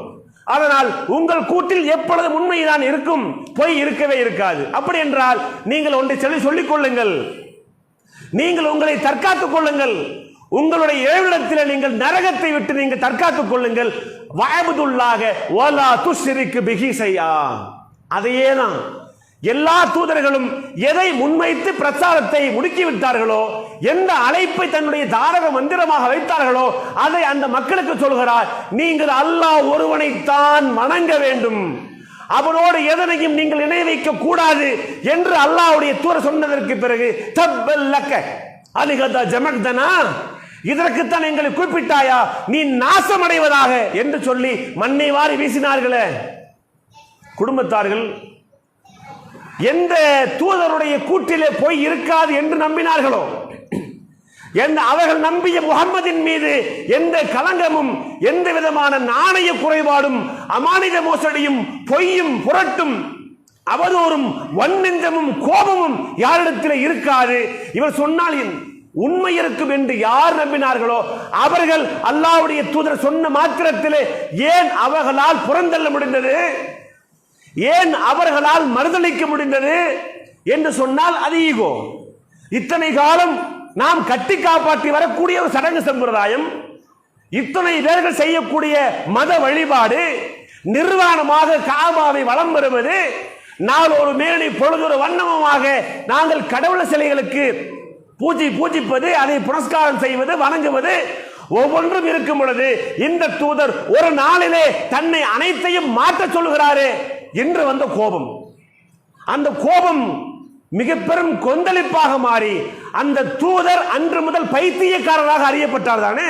அதனால் உங்கள் கூட்டில் எப்பொழுதும் உண்மைதான் இருக்கும், பொய் இருக்கவே இருக்காது. அப்படி என்றால் நீங்கள் ஒன்றை சொல்லிக் கொள்ளுங்கள், நீங்கள் உங்களை தற்காத்துக் கொள்ளுங்கள். உங்களுடைய ஏவிடத்தில் நீங்கள் நரகத்தை விட்டு நீங்கள் தற்காத்துக் கொள்ளுங்கள். வஅபுதுல்லாஹ வலா துஷ்ரிகு பிஹி ஷைஆ. அதையே தான் எல்லா தூதர்களும் எதை முன்வைத்து பிரச்சாரத்தை முடுக்கிவிட்டார்களோ, எந்த அழைப்பை தன்னுடைய தாரக மந்திரமாக வைத்தார்களோ அதை அந்த மக்களுக்கு சொல்கிறார். நீங்கள் அல்லாஹ் ஒருவனைத்தான் வணங்க வேண்டும், அவனோடு எதனையும் நீங்கள் இணை வைக்க கூடாது என்று அல்லாஹ்வுடைய தூதர் சொன்னதற்கு பிறகு தப்பல்லக்க அலிகதா ஜமக்தனா, இதற்குத்தான் எங்களை குறிப்பிட்டாயா, நீ நாசமடைவதாக என்று சொல்லி மண்ணை வாரி வீசினார்களே. குடும்பத்தார்கள் எந்த தூதருடைய கூட்டிலே போய் இருக்காது என்று நம்பினார்களோ, அவர்கள் நம்பிய முகம்மதின் மீது எந்த களங்கமும் எந்த விதமான நாணய குறைபாடும் அமானித மோசடியும் பொய்யும் புரட்டும் அவதூறும் வன்னெஞ்சமும் கோபமும் யாரிடத்தில் இருக்காது, இவர் சொன்னால் உண்மை இருக்கும் என்று யார் நம்பினார்களோ அவர்கள் அல்லாஹ்வுடைய தூதர் சொன்ன மாத்திரத்திலே ஏன் அவர்களால் புறந்தள்ள முடிந்தது, ஏன் அவர்களால் மறுதளிக்க முடிந்தது என்று சொன்னால் அது ஈகோ. இத்தனை காலம் நாம் கட்டி காப்பாற்றி வரக்கூடிய ஒரு சடங்கு சம்பிரதாயம், இத்தனை பேர்கள் செய்யக்கூடிய மத வழிபாடு, நிர்வாணமாக காபாவை வலம் வருவது, நாள் ஒரு மேனி பொழுதொரு வண்ணமாக நாங்கள் கடவுள் சிலைகளுக்கு பூஜிப்பது, அதை புனஸ்காரம் செய்வது, வணங்குவது ஒவ்வொன்றும் இருக்கும் பொழுது இந்த தூதர் ஒரு நாளிலே தன்னை அனைத்தையும் மாற்ற சொல்கிறாரே என்று வந்த கோபம், அந்த கோபம் மிக பெரும் கொந்தளிப்பாக மாறி அந்த தூதர் அன்று முதல் பைத்தியக்காரராக அறியப்பட்டார் தானே.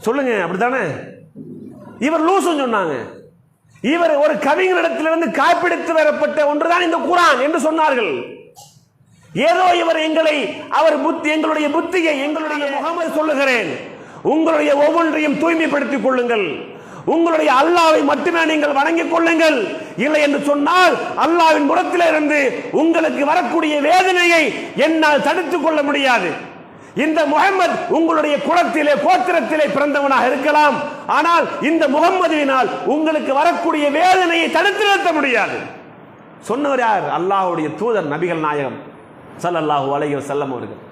சொல்லுங்க, அப்படித்தானே? இவர் லூசுன்னு சொன்னாங்க. இவர் ஒரு கவிஞரிடத்திலிருந்து காப்பிடித்து வரப்பட்ட ஒன்றுதான் இந்த குர்ஆன் என்று சொன்னார்கள். ஏதோ இவர் எங்களுடைய புத்தியை எங்களுடைய முகமது சொல்லுகிறேன், உங்களுடைய ஒவ்வொன்றையும் தூய்மைப்படுத்திக் கொள்ளுங்கள், உங்களுடைய அல்லாஹ்வை மட்டுமே நீங்கள் வணங்கிக் கொள்ளுங்கள், இல்லை என்று சொன்னால் அல்லாஹ்வின் புறத்திலே இருந்து உங்களுக்கு வரக்கூடிய வேதனையை என்னால் தடுத்துக் கொள்ள முடியாது. இந்த முஹம்மது உங்களுடைய குலத்திலே கோத்திரத்திலே பிறந்தவனாக இருக்கலாம், ஆனால் இந்த முஹம்மதினால் உங்களுக்கு வரக்கூடிய வேதனையை தடுத்து நிறுத்த முடியாது. சொன்னவர் யார்? அல்லாஹ்வுடைய தூதர் நபிகள் நாயகம் ஸல்லல்லாஹு அலைஹி வஸல்லம் அவர்கள்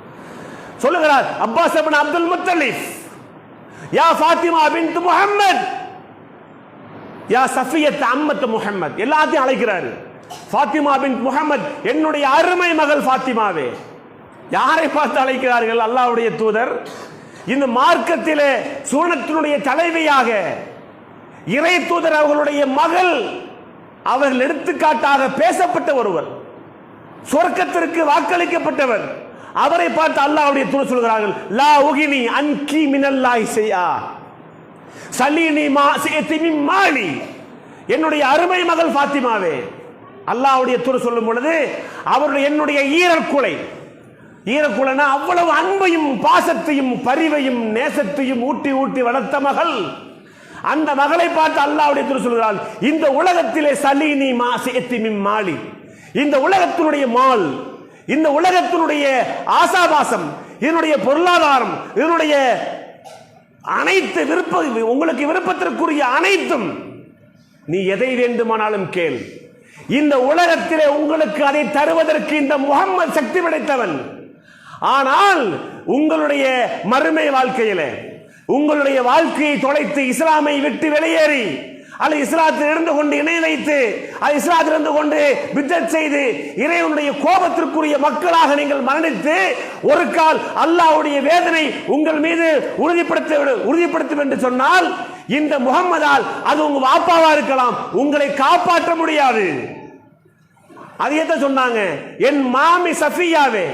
சொல்லுகிறார். அப்பாஸ் இப்னு அப்துல் முத்தலிப், யா ஃபாத்திமா பின்த் முஹம்மத், யா சஃபியத் அம்மத் முஹம்மத், எல்லாத்தையும் அழைக்கிறார். ஃபாத்திமா பின்த் முஹம்மத், என்னுடைய அருமை மகள் ஃபாத்திமாவே. யாரை பார்த்து அழைக்கிறார்கள்? அல்லாஹ்வுடைய தூதர். இந்த மார்க்கத்திலே சூனத்தினுடைய தலைவியாக இறை தூதர் அவர்களுடைய மகள், அவர்கள் எடுத்துக்காட்டாக பேசப்பட்ட ஒருவர், சொர்க்கத்திற்கு வாக்களிக்கப்பட்டவர், அவரை பார்த்து அல்லாஹ்வுடைய தூதர் சொல்கிறார்கள், லா உகினி அன்கி மினல்லாஹி ஷைஆ சலீனி மா சிஅதி மின் மாலி. என்னுடைய அருமை மகள் ஃபாத்திமாவே, அல்லாஹ்வுடைய தூதர் சொல்லும் பொழுது அவருடைய என்னுடைய ஈரக்குலைனா அவ்வளவு அன்பையும் பாசத்தையும் பரிவையும் நேசத்தையும் ஊட்டி ஊட்டி வளர்த்த மகள், அந்த மகளை பார்த்து அல்லாஹ்வுடைய தூதர் சொல்கிறார், இந்த உலகத்திலே சலீனி மா சிஅதி மின் மாலி, இந்த உலகத்தினுடைய மால், இந்த உலகத்தினுடைய ஆசாபாசம், இதனுடைய பொருளாதாரம், இதனுடைய அனைத்து உங்களுக்கு விருப்பத்திற்குரிய அனைத்தும் நீ எதை வேண்டுமானாலும் கேள், இந்த உலகத்திலே உங்களுக்கு அதை தருவதற்கு இந்த முஹம்மது சக்தி படைத்தவன். ஆனால் உங்களுடைய மறுமை வாழ்க்கையிலே உங்களுடைய வாழ்க்கையை தொலைத்து இஸ்லாமை விட்டு வெளியேறி அல்லது இஸ்லாத்தில் இருந்து கொண்டு இணை வைத்து அது இஸ்லாத்தில் இருந்து கொண்டு பித்அத் செய்து இறைவனுடைய கோபத்திற்குரிய மக்களாக நீங்கள் மரணித்து ஒரு கால் அல்லாஹ்வுடைய வேதனை உங்கள் மீது உறுதிப்படுத்தும் என்று சொன்னால் இந்த முஹம்மதால் அது உங்க வாப்பாவா இருக்கலாம், உங்களை காப்பாற்ற முடியாது. அதையே சொன்னாங்க, என் மாமி சஃபியாவே,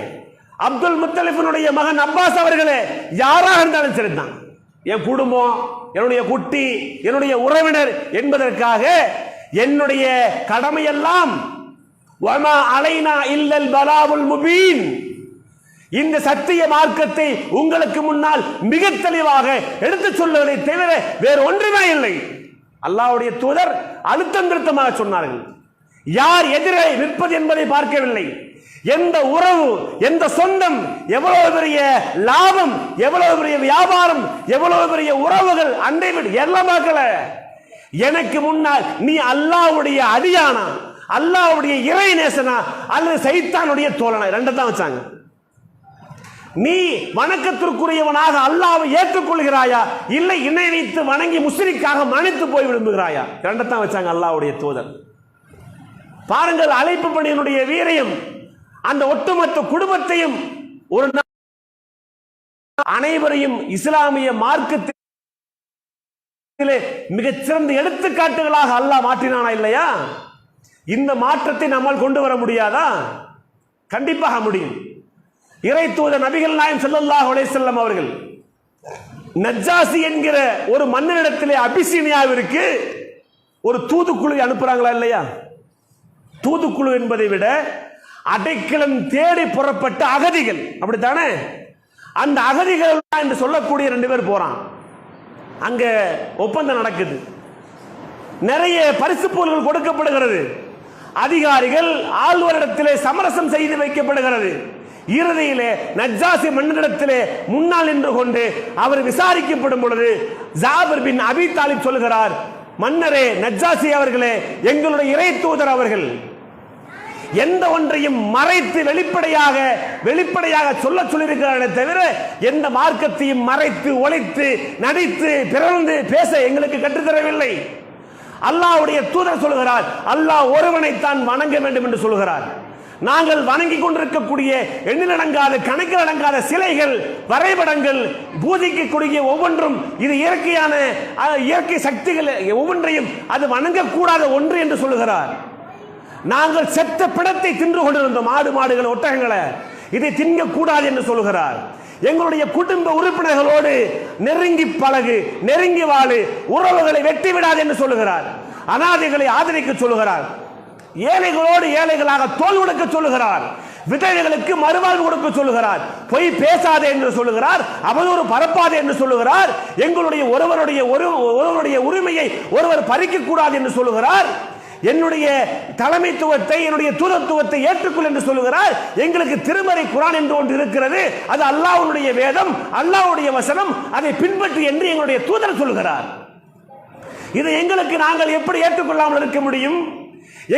அப்துல் முத்தலிஃபினுடைய மகன் அப்பாஸ் அவர்களே, யாராக இருந்தாலும் சரிதான், என் குடும்பம், என்னுடைய குட்டி, என்னுடைய உறவினர் என்பதற்காக என்னுடைய கடமையெல்லாம் வமா அலைனா இல்லல் பலாவுல் முபீன், இந்த சத்திய மார்க்கத்தை உங்களுக்கு முன்னால் மிக தெளிவாக எடுத்துச் சொல்வதை தவிர வேறு ஒன்றுமே இல்லை. அல்லாஹ்வுடைய தூதர் அழுத்தம் திருத்தமாக சொன்னார்கள். யார் எதிரே நிற்பது என்பதை பார்க்கவில்லை. எந்த உறவு, எந்த சொந்தம், எவ்வளவு பெரிய லாபம், எவ்வளவு பெரிய வியாபாரம், எவ்வளவு பெரிய உறவுகள், அண்டை வீடு எல்லாம் பார்க்கல. எனக்கு முன்னால் நீ அல்லாஹ்வுடைய அடியானா, அல்லாஹ்வுடைய இறை நேசனா அல்லது சைத்தானுடைய தோழனா, ரெண்டு தான் வச்சாங்க. நீ வணக்கத்திற்குரியவனாக அல்லாஹ்வை ஏற்றுக்கொள்கிறாயா, இல்லை இணை வைத்து வணங்கி முஸ்லிக்காக மன்னித்து போய் விரும்புகிறாயா, ரெண்டு தான் வச்சாங்க அல்லாஹ்வுடைய தூதர். பாருங்கள், அழைப்பு பணியினுடைய வீரியம் அந்த ஒட்டுமொத்த குடும்பத்தையும் ஒரு அனைவரையும் இஸ்லாமிய மார்க்கத்திலே மிகச்சிறந்த எடுத்துக்காட்டுகளாக அல்லாஹ் மாற்றினானா இல்லையா? இந்த மாற்றத்தை நம்மால் கொண்டு வர முடியாதா? கண்டிப்பாக முடியும். இறை தூதர் நபிகள் நாயகம் ஸல்லல்லாஹு அலைஹி வஸல்லம் அவர்கள் நஜ்ஜாசி என்கிற ஒரு மன்னனிடத்திலே அபிசீனியாவிற்கு ஒரு தூதுக்குழு அனுப்புறாங்களா இல்லையா? தூதுக்குழு என்பதை விட அடைக்கலம் தேடி புறப்பட்ட அகதிகள், அப்படித்தானே? அந்த அகதிகள் என்று சொல்லக்கூடிய 2 பேர் போறான். அங்க ஒப்பந்தம் நடக்குது. நிறைய பரிசு பொருட்கள் கொடுக்கப்படுகிறது. அதிகாரிகள் ஆழ்வாரிடத்திலே சமரசம் செய்து வைக்கப்படுகிறது. இறுதியிலே நஜ்ஜாசி மன்னனிடத்திலே முன்னால் நின்று கொண்டு அவர் விசாரிக்கப்படும் பொழுது ஜாபிர் பின் அபி தாலிப் சொல்கிறார், மன்னரே, நஜ்ஜாசி அவர்களே, எங்களுடைய இறை தூதர் அவர்கள் எந்த ஒன்றையும் மறைத்து வெளிப்படையாக சொல்லியிருக்கிறார்களே தவிர எந்த மார்க்கத்தையும் மறைத்து ஒளித்து நடித்து பிறந்து பேச எங்களுக்கு கற்றுத்தரவில்லை. அல்லாஹ்வுடைய தூதர் சொல்கிறார், அல்லாஹ் ஒருவனைத்தான் வணங்க வேண்டும் என்று சொல்கிறார். நாங்கள் வணங்கி கொண்டிருக்கக்கூடிய எண்ணிலடங்காத கணக்கில் அடங்காத சிலைகள், வரைபடங்கள், பூஜிக்கக்கூடிய ஒவ்வொன்றும் இது இயற்கை சக்திகள் ஒவ்வொன்றையும் அது வணங்கக்கூடாத ஒன்று என்று சொல்கிறார். நாங்கள் செத்த பிணத்தை தின்று கொண்டிருந்தோம், ஆடு மாடுகள் ஒட்டகங்களை, இதை தின்கக்கூடாது என்று சொல்கிறார். எங்களுடைய குடும்ப உறுப்பினர்களோடு நெருங்கி பழகு, நெருங்கி வாழு, உறவுகளை வெட்டி விடாது என்று சொல்லுகிறார். அனாதைகளை ஆதரிக்க சொல்லுகிறார். ஏழைகளோடு ஏழைகளாக தோல் கொடுக்க சொல்லுகிறார். விதவைகளுக்கு மறுவாழ்வு கொடுக்க சொல்லுகிறார். பொய் பேசாதே என்று சொல்லுகிறார். அவதூறு பரப்பாதே என்று சொல்லுகிறார். எங்களுடைய ஒருவருடைய உரிமையை ஒருவர் பறிக்க கூடாது என்று சொல்லுகிறார். என்னுடைய தலைமைத்துவத்தை, என்னுடைய தூதத்துவத்தை ஏற்றுக்கொள் என்று சொல்லுகிறார். எங்களுக்கு திருமறை குர்ஆன் என்று ஒன்று இருக்கிறது, அது அல்லாஹ்வுடைய வேதம், அல்லாஹ்வுடைய வசனம், அதை பின்பற்று என்று எங்களுடைய தூதர் சொல்கிறார். இது எங்களுக்கு நாங்கள் எப்படி ஏற்றுக்கொள்ளாமல் இருக்க முடியும்?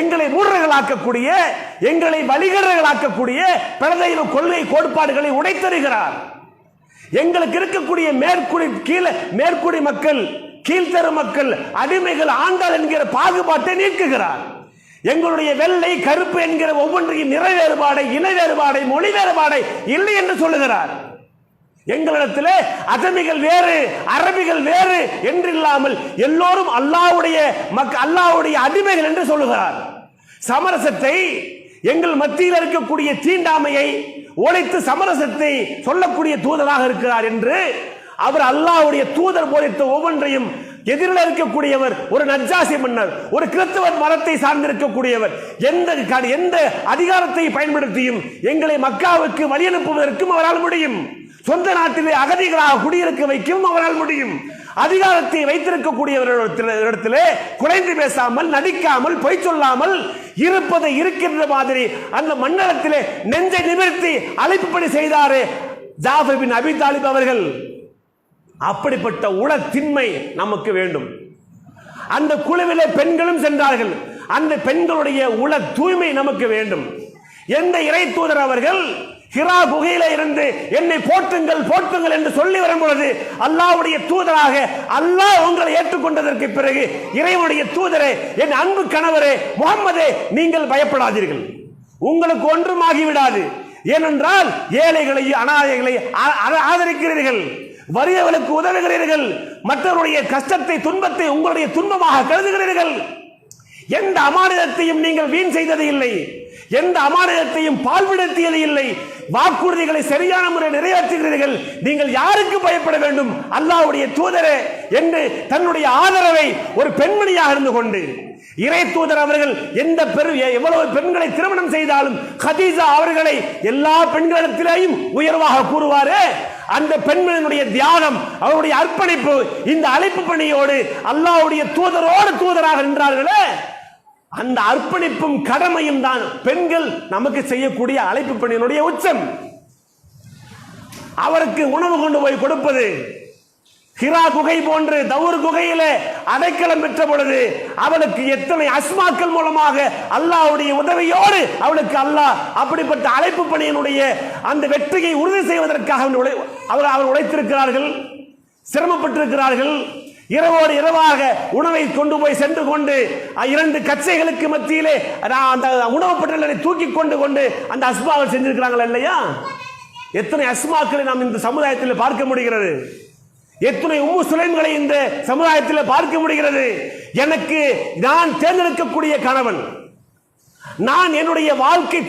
எங்களை மூடர்களாக்கக்கூடிய, எங்களை வழிகர்களாக்கக்கூடிய பிளதெய்வ கொள்கை கோட்பாடுகளை உடைத்தருகிறார். எங்களுக்கு இருக்கக்கூடிய மேற்குடி மக்கள், கீழ்த்தர மக்கள், அடிமைகள், ஆண்டாள் என்கிற பாகுபாட்டை நீக்குகிறார். எங்களுடைய வெள்ளை கருப்பு என்கிற ஒவ்வொன்றையும் நிற வேறுபாடை, இன வேறுபாடை, மொழி வேறுபாடை இல்லை என்று சொல்லுகிறார். எங்களிடத்திலே அஜமிகள் வேறு, அரபிகள் வேறு என்றில்லாமல் எல்லோரும் அல்லாஹ்வுடைய அடிமைகள் என்று சொல்லுகிறார். சமரசத்தை, எங்கள் மத்தியில் இருக்கக்கூடிய தீண்டாமையை ஒழித்து சமரசத்தை சொல்லக்கூடிய தூதராக இருக்கிறார் என்று அவர் அல்லாஹ்வுடைய தூதர் போதித்த ஒவ்வொன்றையும் எதிரில் இருக்கக்கூடியவர் ஒரு நஜ்ஜாசி மன்னர், ஒரு கிறிஸ்தவ மதத்தை சார்ந்திருக்கக்கூடியவர். எந்த அதிகாரத்தை பயன்படுத்தியும் எங்களை மக்காவுக்கு வழி அனுப்புவதற்கும் அவரால் முடியும். சொந்த நாட்டிலே அகதிகளாக குடியிருக்க வைக்கவும் அவரால் முடியும். அதிகாரத்தை வைத்திருக்கக்கூடியவர்களிடத்திலே குறைந்து பேசாமல், நடிக்காமல், பொய் சொல்லாமல் இருப்பதை இருக்கின்ற மாதிரி அந்த மன்னரத்திலே நெஞ்சை நிமிர்த்தி அழைப்பு பணி செய்தாரே ஜாஃபர் பின் அபி தாலிப் அவர்கள். அப்படிப்பட்ட உளத்தின்மை நமக்கு வேண்டும். அந்த குழுவிலே பெண்களும் சென்றார்கள். அந்த பெண்களுடைய உள தூய்மை நமக்கு வேண்டும். எந்த இறை தூதர் அவர்கள் ஹிரா குகையில இருந்து என்னை போற்றுங்கள் என்று சொல்லி வரும் பொழுது அல்லாஹ்வுடைய தூதராக அல்லாஹ் உங்களை ஏற்றுக்கொண்டதற்கு பிறகு இறைவனுடைய தூதரே, என் அன்பு கணவரே முஹம்மதே, நீங்கள் பயப்படாதீர்கள், உங்களுக்கு ஒன்றும் ஆகிவிடாது. ஏனென்றால் ஏழைகளை, அனாதைகளை ஆதரிக்கிறீர்கள், வறியவர்களுக்கு உதவுகிறீர்கள், மற்றவருடைய கஷ்டத்தை, துன்பத்தை உங்களுடைய துன்பமாக கருதுகிறீர்கள். எந்த அமானிதத்தையும் நீங்கள் வீண் செய்தது இல்லை, எந்த அமானிதத்தையும் பால்விடுத்தியது இல்லை, வாக்குறுதிகளை சரியான முறை நிறைவேற்றுகிறீர்கள். நீங்கள் யாருக்கு பயப்பட வேண்டும்? அல்லாஹ்வுடைய தூதரே என்று தன்னுடைய ஆதரவை ஒரு பெண்மணியாக இருந்து கொண்டு இறை தூதர் அவர்கள் எவ்வளவு பெண்களை திருமணம் செய்தாலும் கதீஜா அவர்களை எல்லா பெண்களிடத்திலேயும் உயர்வாக கூறுவாரே. அந்த பெண்களினுடைய தியாகம், அவருடைய அர்ப்பணிப்பு, இந்த அழைப்பு பணியோடு அல்லாஹ்வுடைய தூதரோடு தூதராக நின்றார்களே, அந்த அர்ப்பணிப்பும் கடமையும் தான் பெண்கள் நமக்கு செய்யக்கூடிய அழைப்பு பணியினுடைய உச்சம். அவருக்கு உணவு கொண்டு போய் கொடுப்பது, ஹிரா குகை போன்று தௌர் குகையிலே அடைக்கலம் பெற்ற பொழுது அவளுக்கு எத்தனை அஸ்மாக்கள் மூலமாக அல்லாஹ்வுடைய உதவியோடு அவளுக்கு அல்லாஹ் அப்படிப்பட்ட அழைப்பு பணியினுடைய அந்த வெற்றியை உறுதி செய்வதற்காக அவர் உழைத்திருக்கிறார்கள், சிரமப்பட்டிருக்கிறார்கள். இரவோடு இரவாக உணவை கொண்டு போய் சென்று கொண்டு இரண்டு கச்சைகளுக்கு மத்தியிலே அந்த உணவு பட்டலை தூக்கி கொண்டு அந்த அஸ்மாக்கள் செஞ்சிருக்கிறாங்களா இல்லையா? எத்தனை அஸ்மாக்களை நாம் இந்த சமுதாயத்தில் பார்க்க முடிகிறது? எத்தனை உம்மு சுலைம்களை இந்த சமுதாயத்தில் பார்க்க முடிகிறது? எனக்கு நான் தேர்ந்தெடுக்கக்கூடிய கணவன், நான் என்னுடைய வாழ்க்கை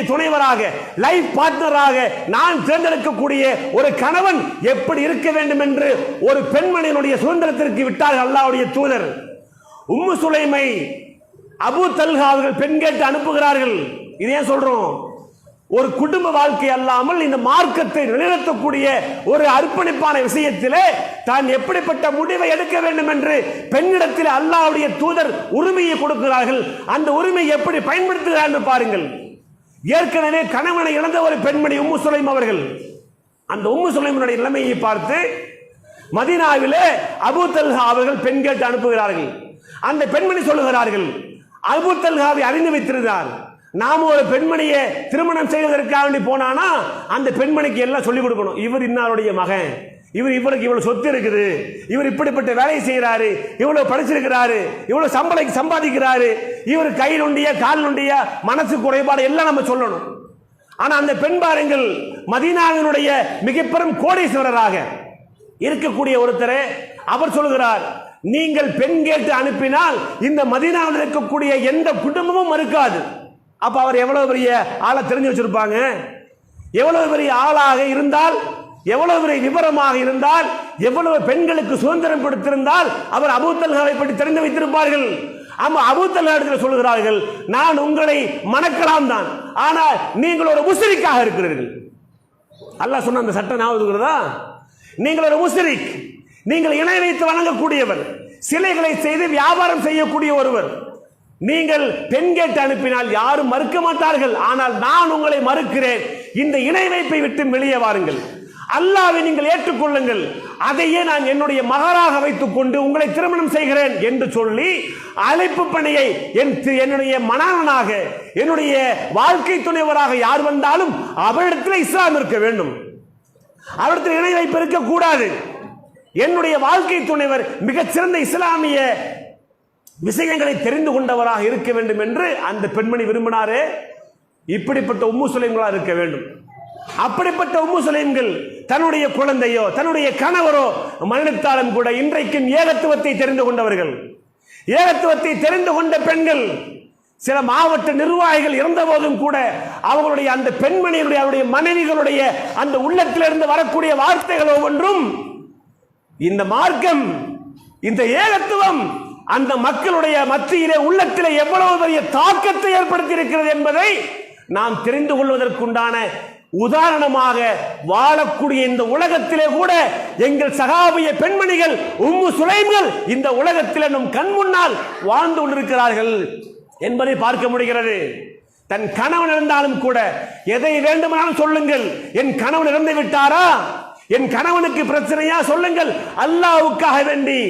துணைவராக லைஃப் பார்ட்னராக நான் தேர்ந்தெடுக்கக்கூடிய ஒரு கணவன் எப்படி இருக்க வேண்டும் என்று ஒரு பெண்மணியினுடைய சுதந்திரத்திற்கு விட்டார்கள் அல்லாஹ்வுடைய தூதர். உம்மு சுலைமை அபூ தல்ஹா அவர்கள் பெண் கேட்டு அனுப்புகிறார்கள். இதே சொல்றோம், ஒரு குடும்ப வாழ்க்கை அல்லாமல் இந்த மார்க்கத்தை நிலைநிறுத்தக்கூடிய ஒரு அர்ப்பணிப்பான விஷயத்திலே தான் எப்படிப்பட்ட முடிவை எடுக்க வேண்டும் என்று பெண்ணிடத்தில் அல்லாஹ்வுடைய தூதர் உரிமையை கொடுக்கிறார்கள். அந்த உரிமையை எப்படி பயன்படுத்துகிறார் என்று பாருங்கள். ஏற்கனவே கணவனை இழந்த ஒரு பெண்மணி உம்மு சுலைம் அவர்கள், அந்த உம்மு சுலைமினுடைய நிலைமையை பார்த்து மதீனாவிலே அபூ தல்ஹா அவர்கள் பெண் கேட்டு அனுப்புகிறார்கள். அந்த பெண்மணி சொல்லுகிறார்கள், அபூ தல்ஹாவை அறிந்து வைத்திருந்தார், நாம ஒரு பெண்மணியை திருமணம் செய்வதற்காக வேண்டி போனானா அந்த பெண்மணிக்கு எல்லாம் சொல்லிக் கொடுக்கணும். இவர் இன்னாருடைய மகன், இவருக்கு இவ்வளவு சொத்து இருக்குது, இவர் இப்படிப்பட்ட வேலையை செய்யறாரு, இவ்வளவு படிச்சிருக்கிறாரு, இவ்வளவு சம்பாதிக்கிறாரு, இவர் கை நொண்டிய கால் நொண்டிய மனசு குறைபாடு எல்லாம் நம்ம சொல்லணும். ஆனா அந்த பெண் பாருங்கள், மதீனாவினுடைய மிக பெரும் கோடீஸ்வரராக இருக்கக்கூடிய ஒருத்தரே அவர் சொல்கிறார், நீங்கள் பெண் கேட்டு அனுப்பினால் இந்த மதீனாவில் இருக்கக்கூடிய எந்த குடும்பமும் மறுக்காது. அப்ப அவர் எவ்வளவு பெரிய ஆளை தெரிஞ்சு வச்சிருப்பாங்க, எவ்வளவு பெரிய ஆளாக இருந்தால், எவ்வளவு பெரிய விவரமாக இருந்தால், எவ்வளவு பெண்களுக்கு சுதந்திரம் கொடுத்திருந்தால் அவர் அபூ தல்ஹாவை பற்றி தெரிந்து வைத்திருப்பார்கள். அபூ தல்ஹா இடத்தில் சொல்லுகிறார்கள், நான் உங்களை மணக்கலாம் தான், ஆனால் நீங்கள் ஒரு முஸ்ரிக்காக இருக்கிறீர்கள். அல்லாஹ் சொன்ன அந்த சட்டம் ஞாபகம் இருக்கிறதா? நீங்கள் ஒரு முஸ்ரிக், நீங்கள் இணை வைத்து வணங்கக்கூடியவர், சிலைகளை செய்து வியாபாரம் செய்யக்கூடிய ஒருவர். நீங்கள் பெண் கேட்டு அனுப்பினால் யாரும் மறுக்க மாட்டார்கள், ஆனால் நான் உங்களை மறுக்கிறேன். இந்த இணை வைப்பை விட்டு வெளியே வாருங்கள், அல்லாஹ்வை நீங்கள் ஏற்றுக்கொள்ளுங்கள், அதையே நான் என்னுடைய மகராக வைத்துக் கொண்டு உங்களை திருமணம் செய்கிறேன் என்று சொல்லி அழைப்பு பணியை என்னுடைய மணவனாக என்னுடைய வாழ்க்கை துணைவராக யார் வந்தாலும் அவரிடத்தில் இஸ்லாம் இருக்க வேண்டும், அவரிடத்தில் இணை வைப்பு இருக்கக்கூடாது. என்னுடைய வாழ்க்கை துணைவர் மிகச்சிறந்த இஸ்லாமிய விஷயங்களை தெரிந்து கொண்டவராக இருக்க வேண்டும் என்று அந்த பெண்மணி விரும்பினாரே. இப்படிப்பட்ட உம்மு சுலைம்களா இருக்க வேண்டும். அப்படிப்பட்ட உம்மு சுலைம்கள் தன்னுடைய குழந்தையோ தன்னுடைய கணவரோ மரணித்தாலும் கூட இன்றைக்கும் ஏகத்துவத்தை தெரிந்து கொண்டவர்கள், ஏகத்துவத்தை தெரிந்து கொண்ட பெண்கள். சில மாவட்ட நிர்வாகிகள் இருந்த போதும் கூட அவர்களுடைய அந்த பெண்மணியுடைய அவருடைய மனைவிகளுடைய அந்த உள்ளத்திலிருந்து வரக்கூடிய வார்த்தைகள் ஒவ்வொன்றும் இந்த மார்க்கம், இந்த ஏகத்துவம் அந்த மக்களுடைய மத்தியிலே உள்ளத்திலே எவ்வளவு பெரிய தாக்கத்தை ஏற்படுத்தி இருக்கிறது என்பதை நாம் தெரிந்து கொள்வதற்குண்டான உதாரணமாக வாழக்கூடிய இந்த உலகத்திலே கூட எங்கள் சகாபிய பெண்மணிகள் உம்மு சுலைம்கள் இந்த உலகத்திலே நம் கண் முன்னால் வாழ்ந்து கொண்டிருக்கிறார்கள் என்பதை பார்க்க முடிகிறது. தன் கணவன் இருந்தாலும் கூட எதை வேண்டுமானாலும் சொல்லுங்கள், என் கணவன் இறந்து விட்டாரா, என் கணவனுக்கு பிரச்சனையா சொல்லுங்கள், அல்லாஹ்வுக்காக வேண்டி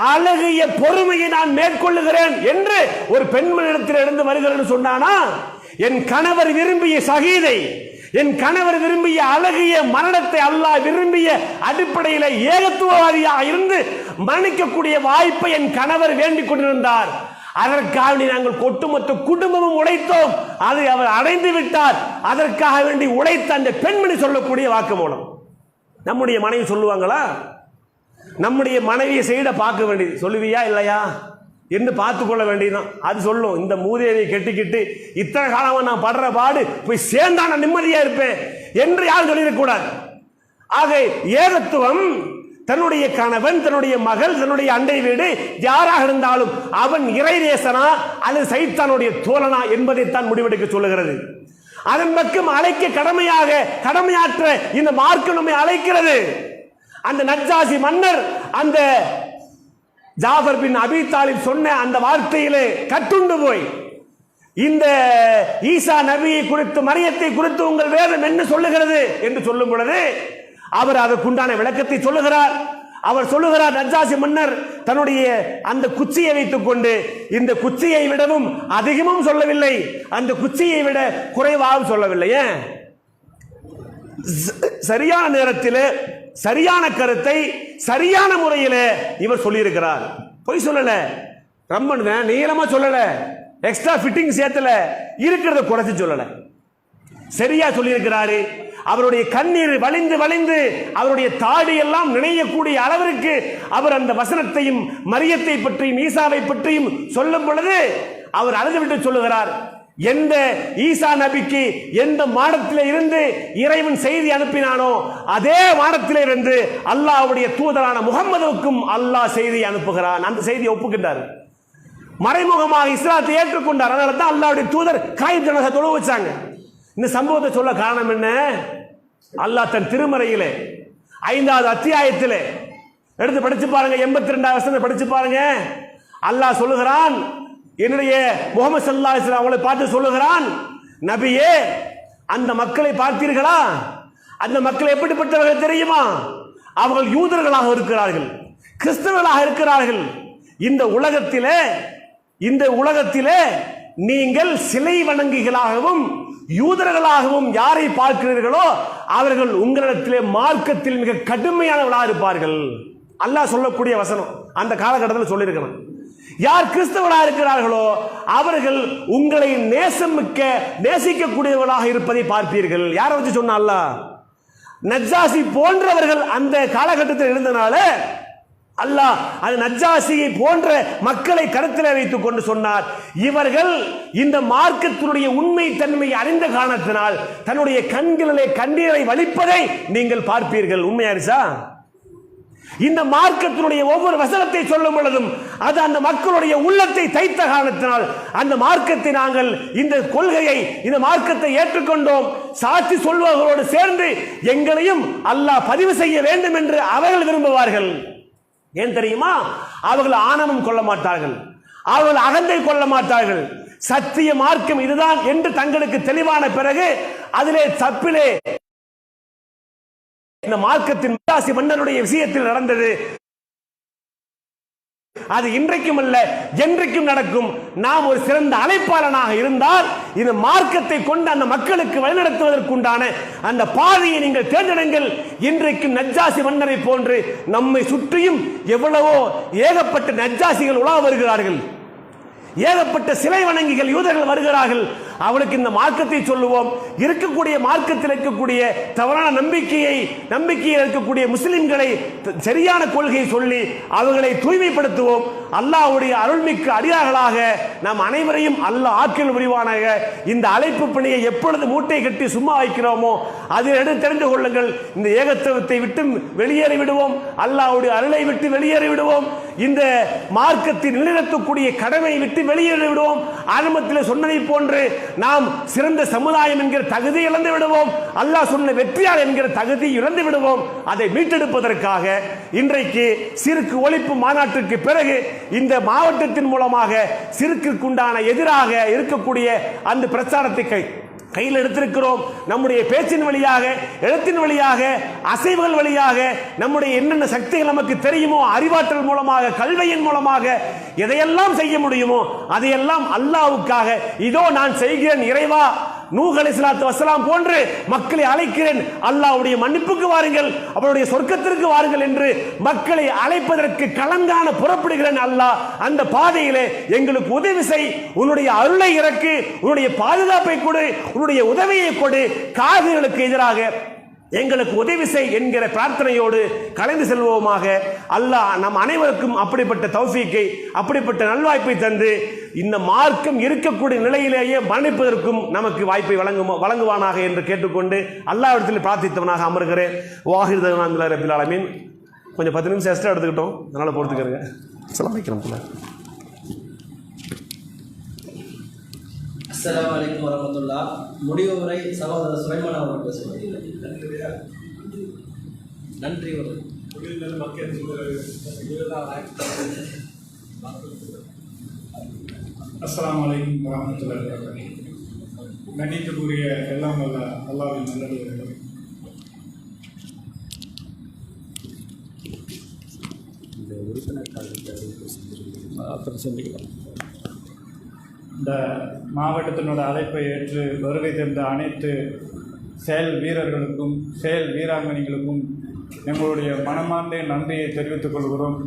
அழகிய பொறுமையை நான் மேற்கொள்ளுகிறேன் என்று ஒரு பெண்மணியிடத்தில் இருந்து வருகிறேன் சொன்னானா, என் கணவர் விரும்பிய ஷஹீதை, என் கணவர் விரும்பிய அழகிய மரணத்தை அல்லாஹ் விரும்பிய அடிப்படையில் ஏகத்துவவாதியாக இருந்து மரணிக்கக்கூடிய வாய்ப்பை என் கணவர் வேண்டிக் கொண்டிருந்தார். அதற்காக நாங்கள் ஒட்டுமொத்த குடும்பமும் உழைத்தோம், அதை அவர் அடைந்து விட்டார், அதற்காக வேண்டி உழைத்த அந்த பெண்மணி சொல்லக்கூடிய வாக்குமூலம். நம்முடைய மனைவி சொல்லுவாங்களா? நம்முடைய மனைவியை செய்த பார்க்க வேண்டியது, சொல்லுவியா இல்லையா என்று பார்த்து கொள்ள வேண்டியதுதான். அது சொல்லும், இந்த மூதேவியை கெட்டிக்கிட்டு இத்தனை காலமா நான் படுற பாடு போய் சேர்ந்தா நான் நிம்மதியா இருப்பேன் என்று யாரும் சொல்லிடக்கூடாது. ஆக ஏகத்துவம் தன்னுடைய கணவன், தன்னுடைய மகள், தன்னுடைய அண்டை வீடு யாராக இருந்தாலும் அவன் இறைநேசனா அல்லது சைத்தானுடைய தோழனா என்பதைத்தான் முடிவெடுக்க சொல்லுகிறது. அதன் பக்கம் அழைக்க கடமையாற்ற இந்த மார்க்கம் நம்மை அழைக்கிறது. அந்த நஜ்ஜாசி மன்னர் அந்த ஜாஃபர் பின் அபி தாலிப் சொன்ன அந்த வார்த்தையிலே கட்டுண்டு போய், இந்த ஈசா நபியை குறித்து மரியத்தை குறித்து உங்கள் வேதம் என்ன சொல்லுகிறது என்று சொல்லும் பொழுது அவர் அதற்குண்டான விளக்கத்தை சொல்லுகிறார். அவர் சொல்லுகிறார், நஜ்ஜாசி மன்னர் தன்னுடைய அந்த குச்சியை வைத்துக் கொண்டு இந்த குச்சியை விடவும் அதிகமும் சொல்லவில்லை, அந்த குச்சியை விட குறைவாகவும் சொல்லவில்லை. சரியான நேரத்தில் சரியான கருத்தை சரியான முறையில் இவர் சொல்லியிருக்கிறார். பொய் சொல்லல, ரொம்ப நீளமா சொல்லல, எக்ஸ்ட்ரா ஃபிட்டிங் சேர்த்தல, இருக்கிறத குறைச்சு சொல்லல, சரியா சொல்லியிருக்கிறாரு. அவருடைய கண்ணீர் வழிந்து வழிந்து அவருடைய தாடி எல்லாம் நினையக்கூடிய அளவிற்கு அவர் அந்த வசனத்தையும் மரியத்தை பற்றியும் ஈசாவை பற்றியும் சொல்லும் பொழுது அவர் அழுதுவிட்டு சொல்லுகிறார், எந்த ஈசா நபிக்கு எந்த மாடத்திலே இருந்து இறைவன் செய்தி அனுப்பினானோ அதே மாடத்திலே இருந்து அல்லாஹ்வுடைய தூதரான முகம்மதுவுக்கும் அல்லாஹ் செய்தி அனுப்புகிறான். அந்த செய்தியை ஒப்புக்கிட்டார், மறைமுகமாக இஸ்லாத்தை ஏற்றுக்கொண்டார். அதனால தான் அல்லாஹ்வுடைய தூதர் காயிப் ஜனாஸா தொழ வச்சாங்க. இந்த சம்பவத்தை சொல்ல காரணம் என்ன? அல்லாஹ் தன் திருமறையிலே 5வது அத்தியாயத்திலே எடுத்து படிச்சு பாருங்க, 82வது வசனத்தை படிச்சு பாருங்க. அல்லாஹ் சொல்லுகிறான், என்னுடைய முஹம்மது ஸல்லல்லாஹு அலைஹி வஸல்லம் அவங்களை பார்த்து சொல்லுகிறான், நபியே அந்த மக்களை பார்த்தீர்களா? அந்த மக்கள் எப்படிப்பட்டவர்கள் தெரியுமா? அவர்கள் யூதர்களாக இருக்கிறார்கள், கிறிஸ்தவர்களாக இருக்கிறார்கள். இந்த உலகத்திலே நீங்கள் சிலை வணங்கிகளாகவும் யூதர்களாகவும் யாரை பார்க்கிறீர்களோ அவர்கள் உங்களிடத்திலே மார்க்கத்தில் மிக கடுமையானவர்களாக இருப்பார்கள். அல்லாஹ் சொல்லக்கூடிய வசனம் அந்த காலகட்டத்தில் சொல்லியிருக்கிறான். யார் கிறிஸ்தவர்களாக இருக்கிறார்களோ அவர்கள் உங்களை நேசிக்கக்கூடியவர்களாக இருப்பதை பார்ப்பீர்கள். யாரை வச்சு சொன்ன அல்லாஹ்? நஜ்ஜாசி போன்றவர்கள் அந்த காலகட்டத்தில் இருந்தனால அல்லாஹ் அது நஜ்ஜாசியை போன்ற மக்களை கருத்தில் வைத்துக் கொண்டு சொன்னார், இவர்கள் இந்த மார்க்கத்தினுடைய உண்மை தன்மை அறிந்த காரணத்தினால் தன்னுடைய கண்களிலே கண்ணீரை வலிப்பதை நீங்கள் பார்ப்பீர்கள். உண்மையாரிசா? இந்த மார்க்கத்தினுடைய ஒவ்வொரு வசனத்தை சொல்லும் பொழுதும் அது அந்த மக்களுடைய உள்ளத்தை தைத்த காரணத்தினால் அந்த மார்க்கத்தை நாங்கள் இந்த கொள்கையை இந்த மார்க்கத்தை ஏற்றுக்கொண்டோம், சாட்சி சொல்வர்களோடு சேர்ந்து எங்களையும் அல்லாஹ் பதிவு செய்ய வேண்டும் என்று அவர்கள் விரும்புவார்கள். ஏன் தெரியுமா? அவர்கள் ஆணவம் கொள்ள மாட்டார்கள், அவர்கள் அகந்தை கொள்ள மாட்டார்கள். சத்திய மார்க்கம் இதுதான் என்று தங்களுக்கு தெளிவான பிறகு அதிலே தப்பிலே இந்த மார்க்கத்தின் நஜ்ஜாசி மன்னனுடைய விஷயத்தில் நடந்தது. அது இன்றைக்கும் அல்ல என்றைக்கும் நடக்கும். நாம் ஒரு சிறந்த அழைப்பாளனாக இருந்தால் இந்த மார்க்கத்தை கொண்டு அந்த மக்களுக்கு வழிநடத்துவதற்குண்டான அந்த பாதையை நீங்கள் தேர்ந்தெடுங்கள். இன்றைக்கும் நஜ்ஜாசி மன்னரை போன்று நம்மை சுற்றியும் எவ்வளவோ ஏகப்பட்ட நஜ்ஜாசிகள் உலா வருகிறார்கள், ஏகப்பட்ட சிலை வணங்கிகள் யூதர்கள் வருகிறார்கள். அவளுக்கு இந்த மார்க்கத்தை சொல்லுவோம். இருக்கக்கூடிய மார்க்கத்தில் இருக்கக்கூடிய தவறான நம்பிக்கையை இருக்கக்கூடிய முஸ்லிம்களை சரியான கொள்கையை சொல்லி அவர்களை தூய்மைப்படுத்துவோம். அல்லாஹ்வுடைய அருள்மிக்க அடியார்களாக நாம் அனைவரையும் அல்லாஹ் ஆக்கில் புரிவானாக. இந்த அழைப்பு பணியை எப்பொழுது மூட்டை கட்டி சும்மா வைக்கிறோமோ அதில் தெரிந்து கொள்ளுங்கள், இந்த ஏகத்துவத்தை விட்டு வெளியேறி விடுவோம், அல்லாஹ்வுடைய அருளை விட்டு வெளியேறி விடுவோம், இந்த மார்க்கத்தில் நிலைநிறுத்தக்கூடிய கடமையை விட்டு வெளியேறி விடுவோம். ஆரம்பத்தில் சொன்னதை போன்று நாம் சிறந்த சமுதாயம் என்கிற தகுதி இழந்து விடுவோம், அல்லாஹ் சொன்ன வெற்றியாளர் என்கிற தகுதி இழந்து விடுவோம். அதை மீட்டெடுப்பதற்காக இன்றைக்கு சிறுக்கு ஒழிப்பு மாநாட்டிற்கு பிறகு இந்த மாவட்டத்தின் மூலமாக சிறுக்குண்டான எதிராக இருக்கக்கூடிய அந்த பிரச்சாரத்தை கையில் எடுத்திருக்கிறோம். நம்முடைய பேச்சின் வழியாக, எழுத்தின் வழியாக, அசைவுகள் வழியாக நம்முடைய என்னென்ன சக்திகள் நமக்கு தெரியுமோ அறிவாற்றல் மூலமாக, கல்வியின் மூலமாக எதையெல்லாம் செய்ய முடியுமோ அதையெல்லாம் அல்லாஹ்வுக்காக இதோ நான் செய்கிறேன் இறைவா, நூஹ் அலைஹிஸ்ஸலாத்து வஸ்ஸலாம் போன்று மக்களை அழைக்கிறேன், அல்லாஹ்வுடைய மன்னிப்புக்கு வாருங்கள், அவருடைய சொர்க்கத்திற்கு வாருங்கள் என்று மக்களை அழைப்பதற்கு களங்கான புறப்படுகிறேன். அல்லாஹ் அந்த பாதையிலே எங்களுக்கு உதவி செய், உன்னுடைய அருளை இறக்கு, உன்னுடைய பாதுகாப்பை கொடு, உன்னுடைய உதவியை கொடு, காவிர்களுக்கு எதிராக எங்களுக்கு உதவி செய் என்கிற பிரார்த்தனையோடு கலந்து செல்வோமாக. அல்லாஹ் நம் அனைவருக்கும் அப்படிப்பட்ட தௌஃபீக்கை, அப்படிப்பட்ட நல்வாய்ப்பை தந்து இந்த மார்க்கம் இருக்கக்கூடிய நிலையிலேயே மரணிப்பதற்கும் நமக்கு வாய்ப்பை வழங்குவானாக என்று கேட்டுக்கொண்டு அல்லாஹ்விடத்தில் பிரார்த்தித்தவனாக அமர்கிறேன். வாஹிர் தவான் ரபில் ஆலமீன். கொஞ்சம் 10 நிமிஷம் எக்ஸ்ட்ரா எடுத்துக்கிட்டோம், அதனால பொறுத்துக்கிறேங்க. அஸ்ஸலாமு அலைக்கும். அஸ்ஸலாமு அலைக்கும் வரஹ்மத்துல்லாஹ். முடிவு வரை சகோதரர் சுலைமான் அவர்கள் பேசுவார். நன்றி. அஸ்ஸலாமு அலைக்கும் வரஹ்மத்துல்லாஹி வபரகாத்துஹு. கண்ணியத்துக்குரிய எல்லாம் வல்ல அல்லாஹ்வின் நல்லடியார்களே, இந்த உறுப்பினர் இந்த மாவட்டத்தினோட அழைப்பை ஏற்று வருகை தந்த அனைத்து செயல் வீரர்களுக்கும் செயல் வீராங்கனைகளுக்கும் எங்களுடைய மனமார்ந்த நன்றியை தெரிவித்துக் கொள்கிறோம்.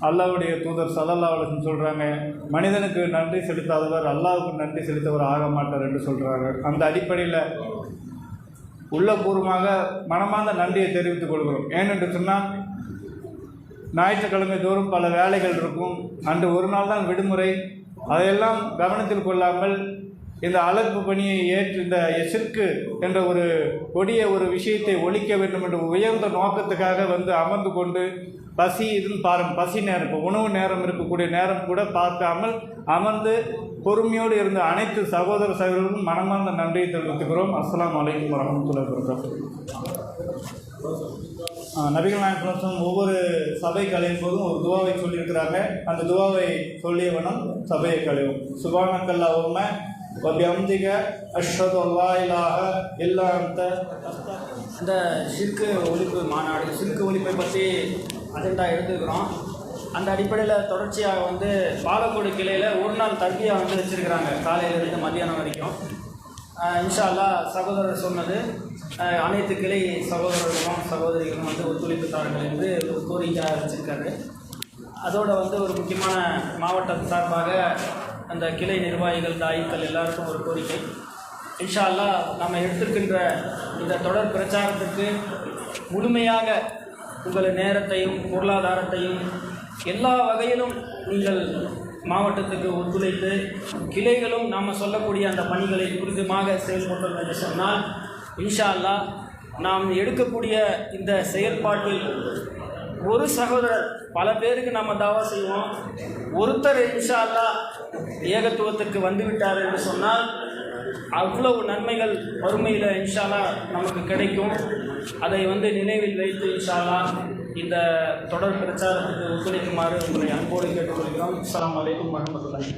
அல்லாஹ்வுடைய தூதர் ஸல்லல்லாஹு அலைஹி வஸல்லம் சொல்கிறாங்க, மனிதனுக்கு நன்றி செலுத்தாதவர் அல்லாஹ்வுக்கு நன்றி செலுத்தவர் ஆக மாட்டார் என்று சொல்கிறாங்க. அந்த அடிப்படையில் உள்ளபூர்வமாக மனமார்ந்த நன்றியை தெரிவித்துக் கொள்கிறோம். ஏனென்று சொன்னால் ஞாயிற்றுக்கிழமை தோறும் பல வேலைகள் இருக்கும். அன்று ஒரு நாள் தான் விடுமுறை. அதையெல்லாம் கவனத்தில் கொள்ளாமல் இந்த அழைப்பு பணியை ஏற்று இந்த எசிற்கு என்ற ஒரு கொடிய ஒரு விஷயத்தை ஒழிக்க வேண்டும் என்ற உயர்ந்த நோக்கத்துக்காக வந்து அமர்ந்து கொண்டு பசி இதுன்னு பாருங்கள், பசி நேரம், இப்போ உணவு நேரம் இருக்கக்கூடிய நேரம் கூட பார்க்காமல் அமர்ந்து பொறுமையோடு இருந்த அனைத்து சகோதர சகோதரர்களும் மனமார்ந்த நன்றியை தெரிவித்துக்கிறோம். அஸ்ஸலாமு அலைக்கும் வரஹ்மத்துல்லாஹி வபரகாத்துஹு. நபிகள் நாயகம் ஒவ்வொரு சபை கலையும் போதும் ஒரு துவாவை சொல்லியிருக்கிறாங்க. அந்த துவாவை சொல்லியவனும் சபையை கலையும். சுபானக்கல்லாஹும்ம வபிஹம்திக அஷ்ஹது அல்லா இலாஹ இல்லா அன்த. இந்த ஷிர்கு ஒழிப்பு மாநாடு, ஷிர்கு ஒழிப்பை பற்றி அஜெண்டா எடுத்துக்கிறோம். அந்த அடிப்படையில் தொடர்ச்சியாக வந்து பாலக்கோடு கிளையில் ஒரு நாள் தர்பியா வந்து வச்சுருக்கிறாங்க, காலையிலிருந்து மத்தியானம் வரைக்கும். இன்ஷா அல்லாஹ் சகோதரர் சொன்னது அனைத்து கிளை சகோதரர்களும் சகோதரிகளும் வந்து ஒத்துழைப்பு தாருங்கள் என்று ஒரு கோரிக்கை வச்சுருக்காரு. அதோடு வந்து ஒரு முக்கியமான மாவட்ட சார்பாக அந்த கிளை நிர்வாகிகள் தாயிக்கள் எல்லாருக்கும் ஒரு கோரிக்கை. இன்ஷா அல்லாஹ் நம்ம எடுத்திருக்கின்ற இந்த தொடர் பிரச்சாரத்துக்கு முழுமையாக உங்கள் நேரத்தையும் பொருளாதாரத்தையும் எல்லா வகையிலும் நீங்கள் மாவட்டத்துக்கு ஒத்துழைத்து கிளைகளும் நாம் சொல்லக்கூடிய அந்த பணிகளை துரிதமாக செயல்பட்டோம் என்று சொன்னால் இன்ஷா அல்லாஹ் நாம் எடுக்கக்கூடிய இந்த செயல்பாட்டில் ஒரு சகோதரர் பல பேருக்கு நம்ம தாவா செய்வோம். ஒருத்தர் இன்ஷா அல்லாஹ் ஏகத்துவத்திற்கு வந்துவிட்டார் என்று சொன்னால் அவ்வளவு நன்மைகள் வறுமையில் இன்ஷா அல்லாஹ் நமக்கு கிடைக்கும். அதை வந்து நினைவில் வைத்து இன்ஷா அல்லாஹ் இந்த தொடர் பிரச்சாரத்துக்கு ஒத்துழைக்குமாறு உங்களை அன்போடு கேட்டுக்கொள்கிறோம். அஸ்ஸலாமு அலைக்கும் வரஹ்மத்துல்லாஹி.